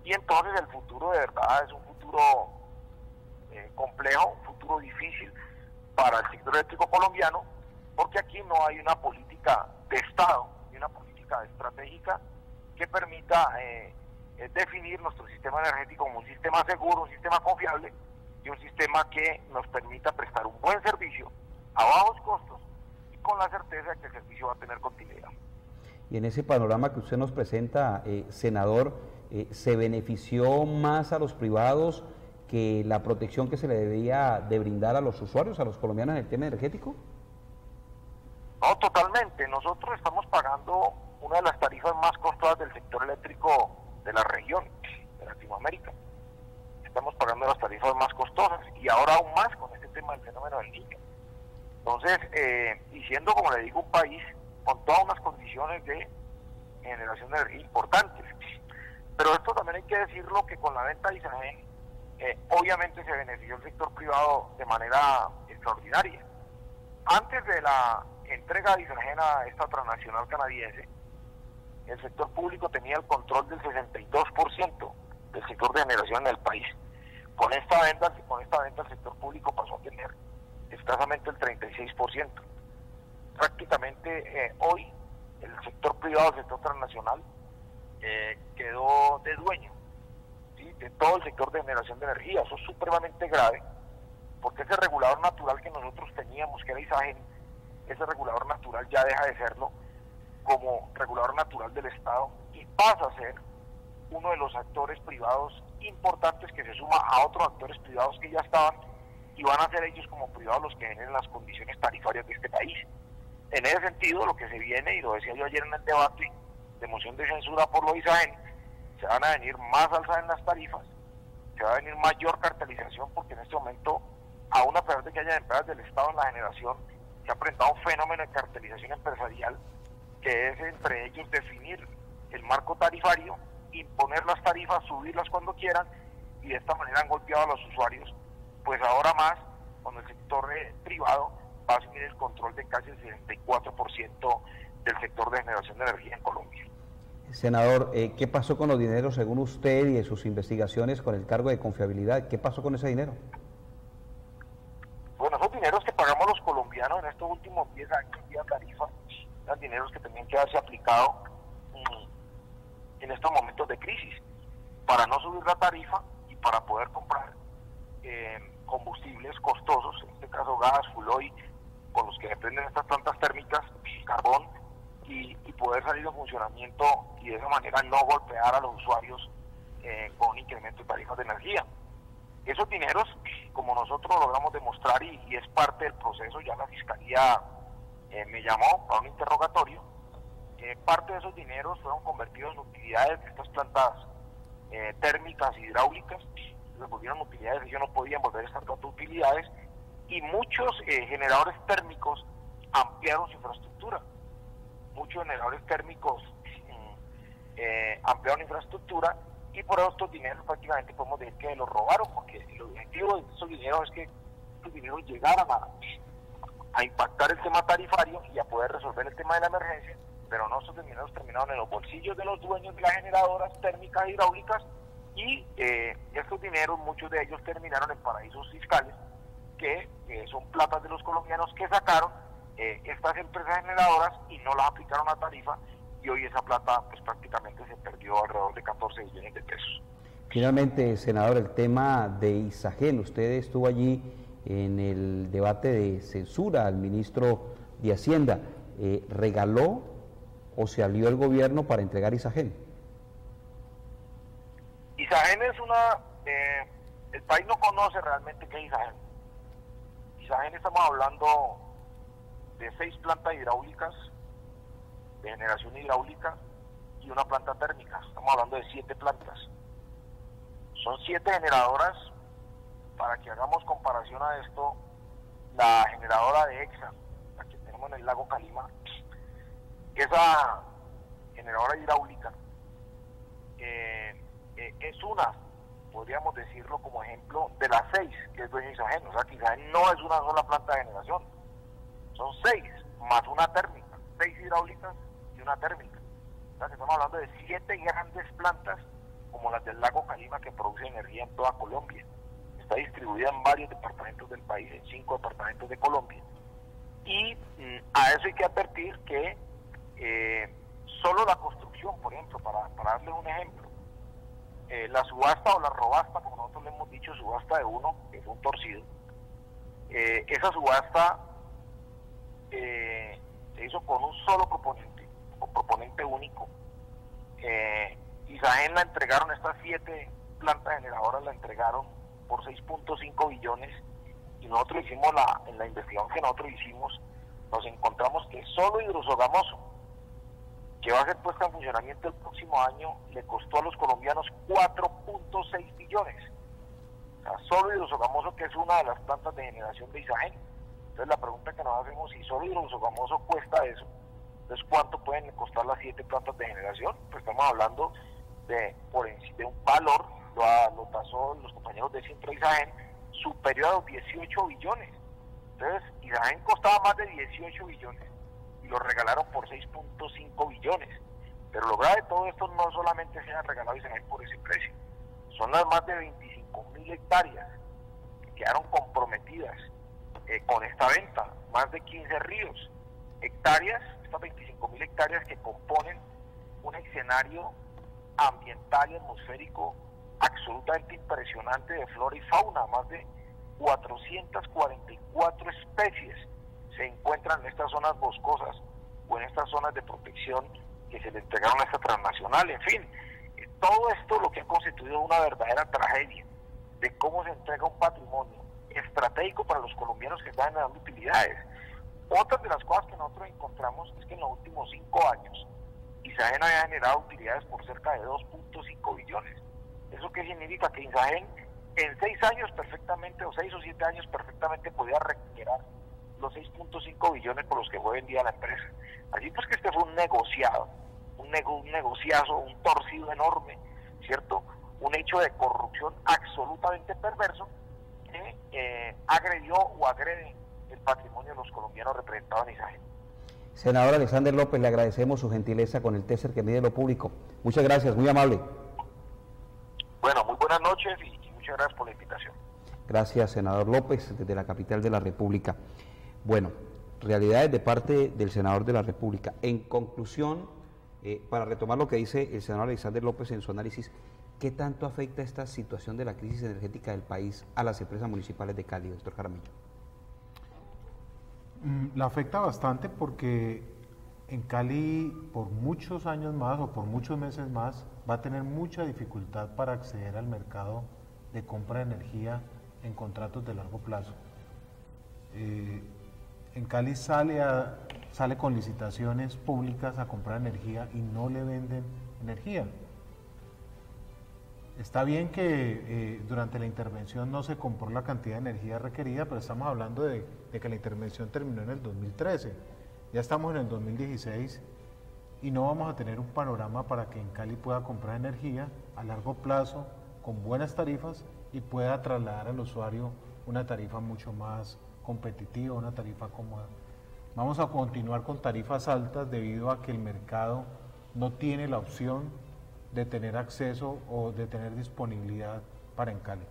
y entonces el futuro de verdad es un futuro complejo, un futuro difícil para el sector eléctrico colombiano, porque aquí no hay una política de Estado y una política estratégica que permita definir nuestro sistema energético como un sistema seguro, un sistema confiable y un sistema que nos permita prestar un buen servicio a bajos costos y con la certeza de que el servicio va a tener continuidad. Y en ese panorama que usted nos presenta, senador, ¿se benefició más a los privados que la protección que se le debía de brindar a los usuarios, a los colombianos en el tema energético? No, totalmente. Nosotros estamos pagando una de las tarifas más costosas del sector eléctrico de la región, de Latinoamérica. Estamos pagando las tarifas más costosas y ahora aún más con este tema del fenómeno del Niño. Entonces, y siendo, como le digo, un país con todas unas condiciones de generación de energía importantes. Pero esto también hay que decirlo, que con la venta de Isagen, obviamente se benefició el sector privado de manera extraordinaria. Antes de la entrega de Isagen a esta transnacional canadiense, el sector público tenía el control del 62% del sector de generación en el país. Con esta venta el sector público pasó a tener escasamente el 36%. Prácticamente hoy el sector privado, el sector transnacional, quedó de dueño, ¿sí?, de todo el sector de generación de energía. Eso es supremamente grave, porque ese regulador natural que nosotros teníamos, que era Isagen, ese regulador natural ya deja de serlo como regulador natural del Estado y pasa a ser uno de los actores privados importantes que se suma a otros actores privados que ya estaban, y van a ser ellos como privados los que generen las condiciones tarifarias de este país. En ese sentido, lo que se viene, y lo decía yo ayer en el debate de moción de censura por lo de Isagen, se van a venir más alzas en las tarifas, se va a venir mayor cartelización, porque en este momento, aún a pesar de que haya empresas del Estado en la generación, se ha presentado un fenómeno de cartelización empresarial, que es entre ellos definir el marco tarifario, imponer las tarifas, subirlas cuando quieran, y de esta manera han golpeado a los usuarios. Pues ahora más, cuando el sector privado va a asumir el control de casi el 64% del sector de generación de energía en Colombia. Senador, ¿qué pasó con los dineros según usted y de sus investigaciones con el cargo de confiabilidad? ¿Qué pasó con ese dinero? Bueno, esos dineros que pagamos los colombianos en estos últimos 10 años vía tarifa, eran dineros que tenían que haberse aplicado en estos momentos de crisis, para no subir la tarifa y para poder comprar combustibles costosos, en este caso gas, fuel oil, con los que dependen estas plantas térmicas, carbón, y poder salir en funcionamiento y de esa manera no golpear a los usuarios con incremento de tarifas de energía. Esos dineros, como nosotros logramos demostrar y es parte del proceso, ya la Fiscalía me llamó para un interrogatorio, parte de esos dineros fueron convertidos en utilidades de estas plantas térmicas y hidráulicas, se volvieron utilidades, ellos no podían volver a estas plantas utilidades, y muchos generadores térmicos ampliaron su infraestructura. Muchos generadores térmicos ampliaron infraestructura, y por estos dineros prácticamente podemos decir que los robaron, porque el objetivo de estos dineros es que estos dineros llegaran a impactar el tema tarifario y a poder resolver el tema de la emergencia, pero no, estos dineros terminaron en los bolsillos de los dueños de las generadoras térmicas e hidráulicas, y estos dineros, muchos de ellos terminaron en paraísos fiscales, que son platas de los colombianos que sacaron estas empresas generadoras y no las aplicaron a tarifa, y hoy esa plata pues prácticamente se perdió, alrededor de 14 billones de pesos. Finalmente, senador, el tema de Isagen, usted estuvo allí en el debate de censura al ministro de Hacienda. ¿Regaló o se alió el gobierno para entregar Isagen? Isagen es una... el país no conoce realmente qué es Isagen. Isagen, estamos hablando de 6 plantas hidráulicas, de generación hidráulica, y y una planta térmica. Estamos hablando de 7 plantas. Son 7 generadoras. Para que hagamos comparación a esto, la generadora de EXA, la que tenemos en el lago Calima, esa generadora hidráulica es una, podríamos decirlo como ejemplo, de las 6 que es dueño de Isagen. O sea que Isagen no es una sola planta de generación, son 6 más una térmica, 6 hidráulicas y una térmica. O sea que estamos hablando de 7 grandes plantas como las del lago Calima que producen energía en toda Colombia. Está distribuida en varios departamentos del país, en 5 departamentos de Colombia. Y a eso hay que advertir que solo la construcción, por ejemplo, para darle un ejemplo, la subasta o la robasta, como nosotros le hemos dicho, subasta de 1, que es un torcido, esa subasta se hizo con un solo proponente, con proponente único. Isagen la entregaron, estas 7 plantas generadoras la entregaron por 6.5 billones, y nosotros hicimos en la investigación que nosotros hicimos, nos encontramos que solo Hidrosogamoso, que va a ser puesta en funcionamiento el próximo año, le costó a los colombianos 4.6 billones. O sea, solo Hidrosogamoso, que es una de las plantas de generación de Isagen. Entonces la pregunta que nos hacemos, si solo Hidrosogamoso cuesta eso, entonces ¿cuánto pueden costar las 7 plantas de generación? Pues estamos hablando de un valor, lo tasó los compañeros de Centro Isagen, superior a los 18 billones. Entonces, Isagen costaba más de 18 billones y lo regalaron por 6.5 billones. Pero lo grave de todo esto no solamente se ha regalado Isagen por ese precio, son las más de 25.000 hectáreas que quedaron comprometidas con esta venta, más de 15 ríos, hectáreas, estas 25.000 hectáreas que componen un escenario ambiental y atmosférico absolutamente impresionante de flora y fauna. Más de 444 especies se encuentran en estas zonas boscosas o en estas zonas de protección que se le entregaron a esta transnacional. En fin, todo esto lo que ha constituido una verdadera tragedia de cómo se entrega un patrimonio estratégico para los colombianos que están generando utilidades. Otra de las cosas que nosotros encontramos es que en los últimos 5 años Isagen había generado utilidades por cerca de 2.5 billones. ¿Eso qué significa? Que Isagen en 6 años perfectamente, o 6 o 7 años perfectamente podía recuperar los 6.5 billones por los que fue vendida la empresa. Así pues que este fue un negociado, un negociazo, un torcido enorme, ¿cierto? Un hecho de corrupción absolutamente perverso que agredió o agrede el patrimonio de los colombianos representados en Isagen. Senador Alexander López, le agradecemos su gentileza con el TESER que mide lo público. Muchas gracias, muy amable. Bueno, muy buenas noches y muchas gracias por la invitación. Gracias, senador López, desde la capital de la República. Bueno, realidades de parte del senador de la República. En conclusión, para retomar lo que dice el senador Alexander López en su análisis, ¿qué tanto afecta esta situación de la crisis energética del país a las empresas municipales de Cali, doctor Jaramillo? La afecta bastante porque en Cali por muchos años más o por muchos meses más va a tener mucha dificultad para acceder al mercado de compra de energía en contratos de largo plazo. En Cali sale con licitaciones públicas a comprar energía y no le venden energía. Está bien que durante la intervención no se compró la cantidad de energía requerida, pero estamos hablando de que la intervención terminó en el 2013. Ya estamos en el 2016 y no vamos a tener un panorama para que en Cali pueda comprar energía a largo plazo con buenas tarifas y pueda trasladar al usuario una tarifa mucho más competitiva, una tarifa cómoda. Vamos a continuar con tarifas altas debido a que el mercado no tiene la opción de tener acceso o de tener disponibilidad para en Cali.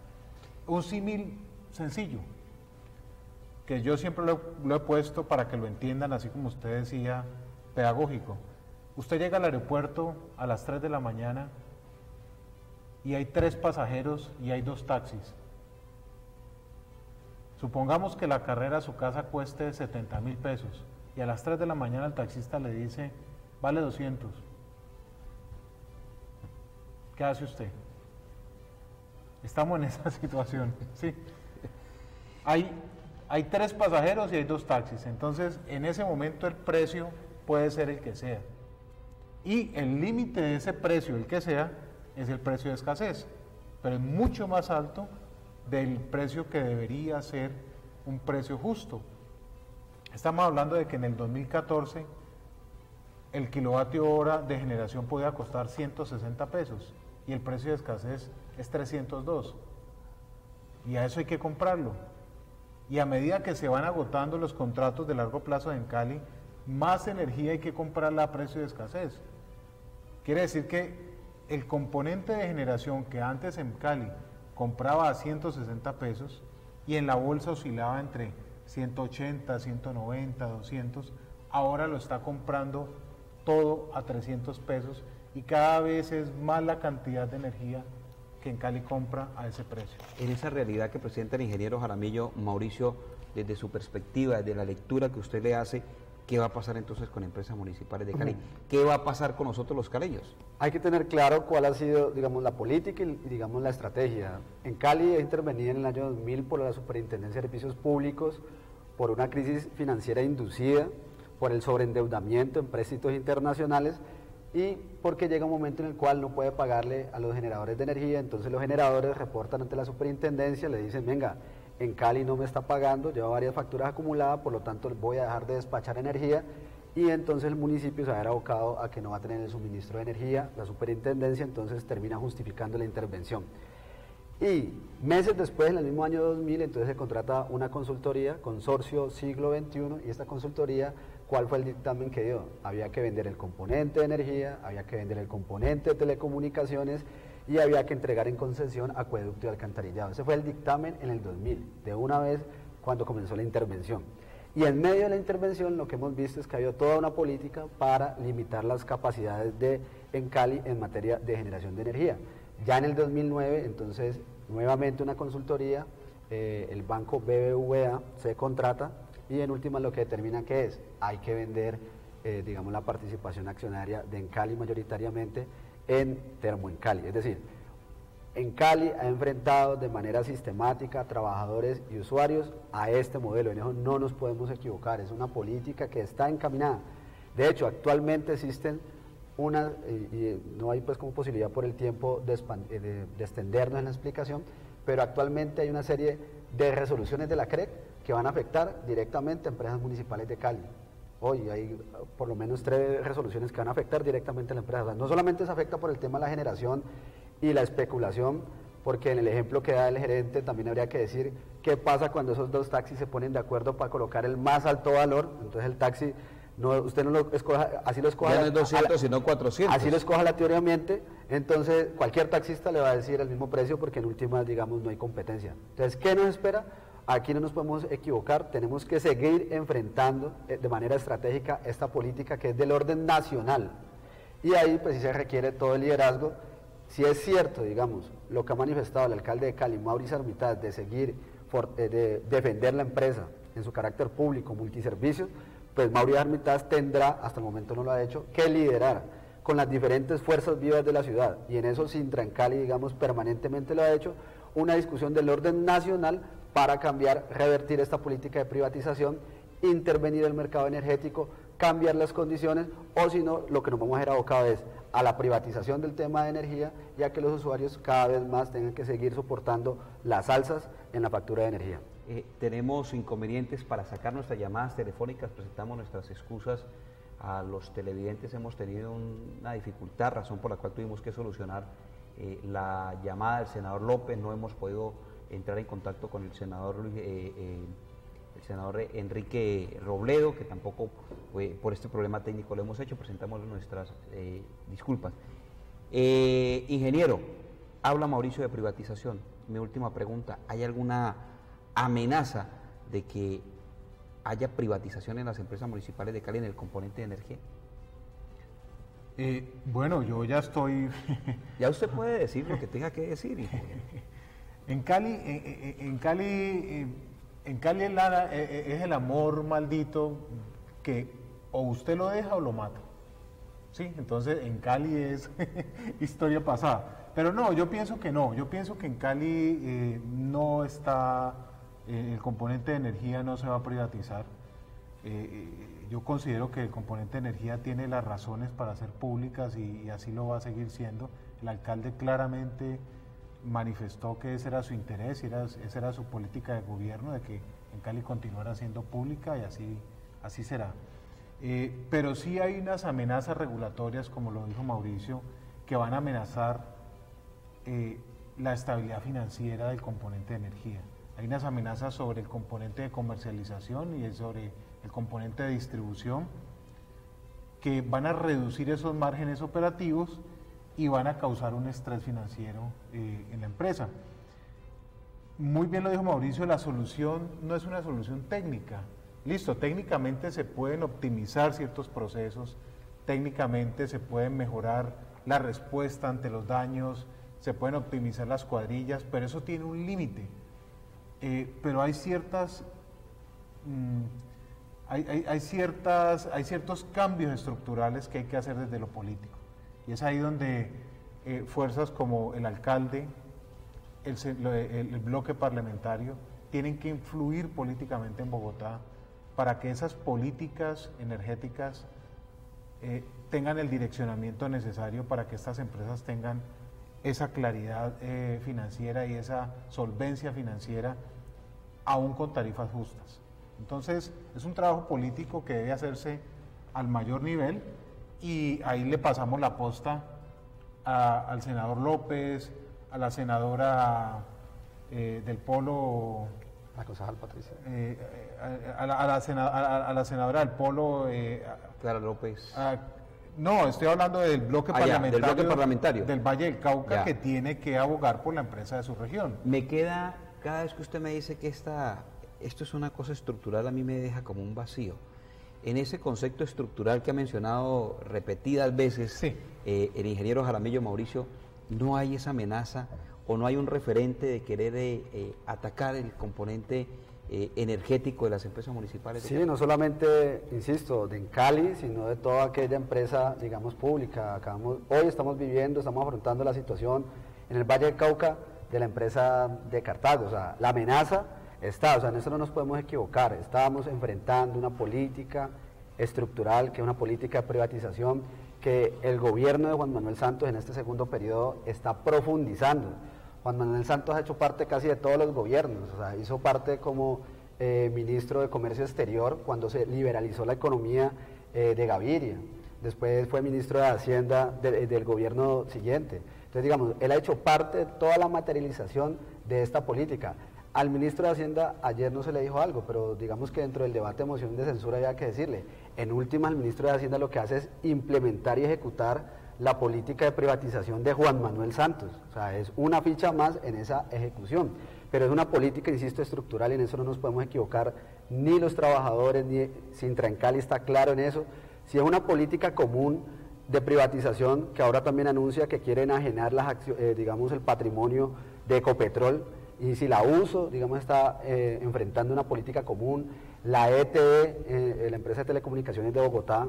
Un símil sencillo, que yo siempre lo he puesto para que lo entiendan, así como usted decía, pedagógico. Usted llega al aeropuerto a las 3 de la mañana y hay 3 pasajeros y hay 2 taxis. Supongamos que la carrera a su casa cueste 70.000 pesos y a las 3 de la mañana el taxista le dice, vale 200. ¿Qué hace usted? Estamos en esa situación, ¿sí? Hay 3 pasajeros y hay 2 taxis, entonces en ese momento el precio puede ser el que sea. y el límite de ese precio, el que sea, es el precio de escasez, pero es mucho más alto del precio que debería ser un precio justo. Estamos hablando de que en el 2014 el kilovatio hora de generación podía costar 160 pesos y el precio de escasez es 302, y a eso hay que comprarlo. Y a medida que se van agotando los contratos de largo plazo en Cali, más energía hay que comprarla a precio de escasez. Quiere decir que el componente de generación que antes en Cali compraba a 160 pesos y en la bolsa oscilaba entre 180, 190, 200, ahora lo está comprando todo a 300 pesos y cada vez es más la cantidad de energía que en Cali compra a ese precio. En esa realidad que presenta el ingeniero Jaramillo, Mauricio, desde su perspectiva, desde la lectura que usted le hace, ¿qué va a pasar entonces con empresas municipales de Cali? ¿Qué va a pasar con nosotros los caleños? Hay que tener claro cuál ha sido, digamos, la política y, digamos, la estrategia. En Cali he intervenido en el año 2000 por la Superintendencia de Servicios Públicos, por una crisis financiera inducida, por el sobreendeudamiento en préstitos internacionales y porque llega un momento en el cual no puede pagarle a los generadores de energía, entonces los generadores reportan ante la superintendencia, le dicen, venga, en Cali no me está pagando, lleva varias facturas acumuladas, por lo tanto voy a dejar de despachar energía, y entonces el municipio se va a ver abocado a que no va a tener el suministro de energía, la superintendencia entonces termina justificando la intervención. Y meses después, en el mismo año 2000, entonces se contrata una consultoría, Consorcio Siglo XXI, y esta consultoría, ¿cuál fue el dictamen que dio? Había que vender el componente de energía, había que vender el componente de telecomunicaciones y había que entregar en concesión acueducto y alcantarillado. Ese fue el dictamen en el 2000, de una vez cuando comenzó la intervención. Y en medio de la intervención lo que hemos visto es que había toda una política para limitar las capacidades en Cali en materia de generación de energía. Ya en el 2009, entonces, nuevamente una consultoría, el banco BBVA se contrata y en última lo que determina que es, hay que vender, digamos, la participación accionaria de Encali mayoritariamente en Termoencali. Es decir, Encali ha enfrentado de manera sistemática a trabajadores y usuarios a este modelo. En eso no nos podemos equivocar, es una política que está encaminada. De hecho, actualmente existen y no hay pues como posibilidad por el tiempo de extendernos en la explicación, pero actualmente hay una serie de resoluciones de la CREC que van a afectar directamente a empresas municipales de Cali. Hoy hay por lo menos 3 resoluciones que van a afectar directamente a la empresa. O sea, no solamente se afecta por el tema de la generación y la especulación, porque en el ejemplo que da el gerente también habría que decir qué pasa cuando esos 2 taxis se ponen de acuerdo para colocar el más alto valor, entonces el taxi no, usted no lo escoja, así lo escoja. Ya no es 200, sino 400. Así lo escoja aleatoriamente, entonces cualquier taxista le va a decir el mismo precio porque en últimas, digamos, no hay competencia. Entonces, ¿qué nos espera? Aquí no nos podemos equivocar, tenemos que seguir enfrentando de manera estratégica esta política que es del orden nacional. Y ahí pues sí se requiere todo el liderazgo. Si es cierto, digamos, lo que ha manifestado el alcalde de Cali, Mauricio Armitaz, de seguir, de defender la empresa en su carácter público, multiservicios, pues Mauricio Armitaz tendrá, hasta el momento no lo ha hecho, que liderar con las diferentes fuerzas vivas de la ciudad, y en eso Sintra en Cali, digamos, permanentemente lo ha hecho, una discusión del orden nacional para cambiar, revertir esta política de privatización, intervenir el mercado energético, cambiar las condiciones, o si no, lo que nos vamos a ver abocado es a la privatización del tema de energía, ya que los usuarios cada vez más tengan que seguir soportando las alzas en la factura de energía. Tenemos inconvenientes para sacar nuestras llamadas telefónicas, presentamos nuestras excusas a los televidentes, hemos tenido una dificultad, razón por la cual tuvimos que solucionar la llamada del senador López, no hemos podido entrar en contacto con el senador Enrique Robledo, que tampoco por este problema técnico lo hemos hecho, presentamos nuestras disculpas. Ingeniero, habla Mauricio de privatización, mi última pregunta, ¿hay alguna amenaza de que haya privatización en las empresas municipales de Cali en el componente de energía? Bueno, yo ya estoy... Ya usted puede decir lo que tenga que decir. En Cali es el amor maldito que o usted lo deja o lo mata. Sí, entonces en Cali es historia pasada. Pero no, yo pienso que no. Yo pienso que en Cali no está... el componente de energía no se va a privatizar. Yo considero que el componente de energía tiene las razones para ser públicas y así lo va a seguir siendo. El alcalde claramente manifestó que ese era su interés, esa era su política de gobierno, de que en Cali continuara siendo pública y así será. Pero sí hay unas amenazas regulatorias, como lo dijo Mauricio, que van a amenazar la estabilidad financiera del componente de energía. Hay unas amenazas sobre el componente de comercialización y sobre el componente de distribución que van a reducir esos márgenes operativos y van a causar un estrés financiero en la empresa. Muy bien lo dijo Mauricio, la solución no es una solución técnica. Listo, técnicamente se pueden optimizar ciertos procesos, técnicamente se pueden mejorar la respuesta ante los daños, se pueden optimizar las cuadrillas, pero eso tiene un límite. Pero hay ciertos cambios estructurales que hay que hacer desde lo político. Y es ahí donde fuerzas como el alcalde, el bloque parlamentario, tienen que influir políticamente en Bogotá para que esas políticas energéticas tengan el direccionamiento necesario para que estas empresas tengan esa claridad financiera y esa solvencia financiera, aún con tarifas justas. Entonces, es un trabajo político que debe hacerse al mayor nivel y ahí le pasamos la posta al senador López, a la senadora del Polo, la concejal Patricia, a la senadora del Polo, Clara López. No, estoy hablando del bloque parlamentario del Valle del Cauca, que tiene que abogar por la empresa de su región. Me queda, cada vez que usted me dice que esto es una cosa estructural, a mí me deja como un vacío. En ese concepto estructural que ha mencionado repetidas veces el ingeniero Jaramillo Mauricio, ¿no hay esa amenaza o no hay un referente de querer atacar el componente energético de las empresas municipales? Sí, no solamente, insisto, de en Cali, sino de toda aquella empresa, digamos, pública. Hoy estamos afrontando la situación en el Valle del Cauca de la empresa de Cartago. O sea, la amenaza está, o sea, en eso no nos podemos equivocar. Estábamos enfrentando una política estructural, que es una política de privatización que el gobierno de Juan Manuel Santos en este segundo periodo está profundizando. Juan Manuel Santos ha hecho parte casi de todos los gobiernos, o sea, hizo parte como ministro de Comercio Exterior cuando se liberalizó la economía de Gaviria, después fue ministro de Hacienda del gobierno siguiente. Entonces, digamos, él ha hecho parte de toda la materialización de esta política. Al ministro de Hacienda ayer no se le dijo algo, pero digamos que dentro del debate de moción de censura había que decirle. En última, el ministro de Hacienda lo que hace es implementar y ejecutar la política de privatización de Juan Manuel Santos. O sea, es una ficha más en esa ejecución. Pero es una política, insisto, estructural y en eso no nos podemos equivocar, ni los trabajadores, ni Sintra en Cali está claro en eso. Si es una política común de privatización, que ahora también anuncia que quiere enajenar digamos, el patrimonio de Ecopetrol, y si la USO, digamos, está enfrentando una política común, la ETE, la empresa de telecomunicaciones de Bogotá,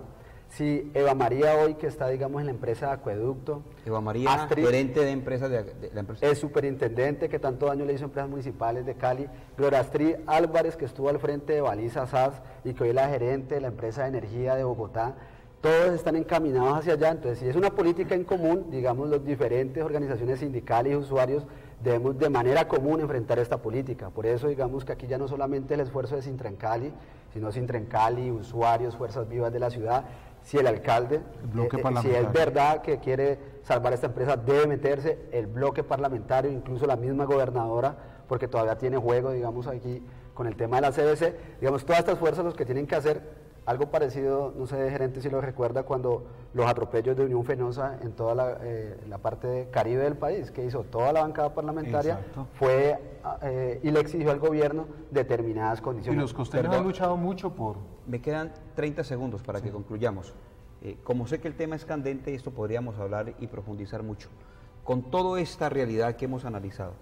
si Eva María hoy, que está, digamos, en la empresa de acueducto, Eva María, Astrid, gerente de empresas de la empresa, es superintendente, que tanto daño le hizo a empresas municipales de Cali, Gloria Astrid Álvarez, que estuvo al frente de Baliza SAS y que hoy es la gerente de la empresa de energía de Bogotá, todos están encaminados hacia allá. Entonces, si es una política en común, digamos, las diferentes organizaciones sindicales y usuarios debemos de manera común enfrentar esta política. Por eso, digamos que aquí ya no solamente el esfuerzo de Sintra en Cali, sino Sintra en Cali, usuarios, fuerzas vivas de la ciudad. Si el alcalde, si es verdad que quiere salvar esta empresa, debe meterse el bloque parlamentario, incluso la misma gobernadora, porque todavía tiene juego, digamos, aquí con el tema de la CBC. Digamos, todas estas fuerzas los que tienen que hacer algo parecido, no sé, gerente, si lo recuerda, cuando los atropellos de Unión Fenosa en toda la parte de Caribe del país, que hizo toda la bancada parlamentaria, fue y le exigió al gobierno determinadas condiciones. Y los costeños han luchado mucho por... Me quedan 30 segundos para que concluyamos. Como sé que el tema es candente, esto podríamos hablar y profundizar mucho. Con toda esta realidad que hemos analizado,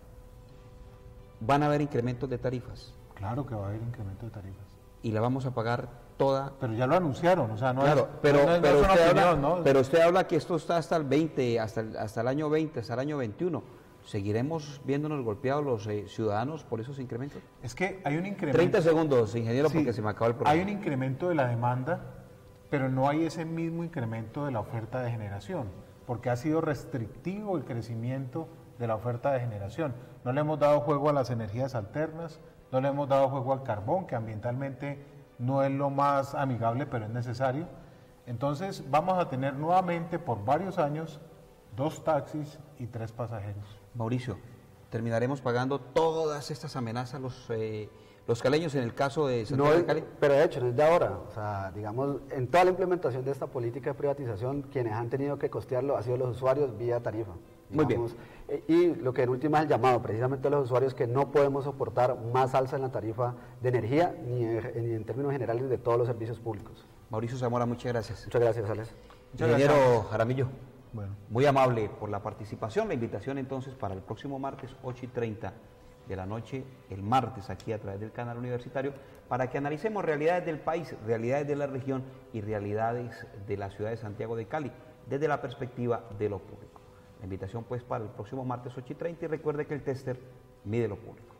¿van a haber incrementos de tarifas? Claro que va a haber incremento de tarifas. Y la vamos a pagar toda. Pero ya lo anunciaron, o sea, no claro, es, pero, no es, pero, no es usted una opinión, habla, ¿no? pero usted habla que esto está hasta el 20, hasta el año 20, hasta el año 21. ¿Seguiremos viéndonos golpeados los ciudadanos por esos incrementos? Es que hay un incremento... 30 segundos, ingeniero, porque se me acaba el programa. Hay un incremento de la demanda, pero no hay ese mismo incremento de la oferta de generación, porque ha sido restrictivo el crecimiento de la oferta de generación. No le hemos dado juego a las energías alternas, no le hemos dado juego al carbón, que ambientalmente no es lo más amigable, pero es necesario. Entonces vamos a tener nuevamente por varios años 2 taxis y 3 pasajeros. Mauricio, ¿terminaremos pagando todas estas amenazas los caleños en el caso de Santiago de Cali? Pero de hecho, no es de ahora. O sea, digamos, en toda la implementación de esta política de privatización, quienes han tenido que costearlo han sido los usuarios vía tarifa. Digamos, muy bien. Y lo que en última es el llamado precisamente a los usuarios, que no podemos soportar más alza en la tarifa de energía ni en términos generales de todos los servicios públicos. Mauricio Zamora, muchas gracias. Muchas gracias, Alex. Ingeniero Jaramillo, bueno, muy amable por la participación. La invitación entonces para el próximo martes, 8:30 de la noche, el martes aquí a través del canal universitario, para que analicemos realidades del país, realidades de la región y realidades de la ciudad de Santiago de Cali, desde la perspectiva de lo público. La invitación pues para el próximo martes 8:30 y recuerde que el tester mide lo público.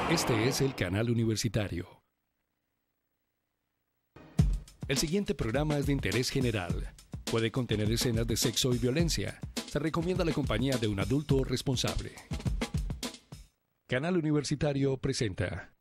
Este es el canal universitario. El siguiente programa es de interés general. Puede contener escenas de sexo y violencia. Se recomienda la compañía de un adulto responsable. Canal Universitario presenta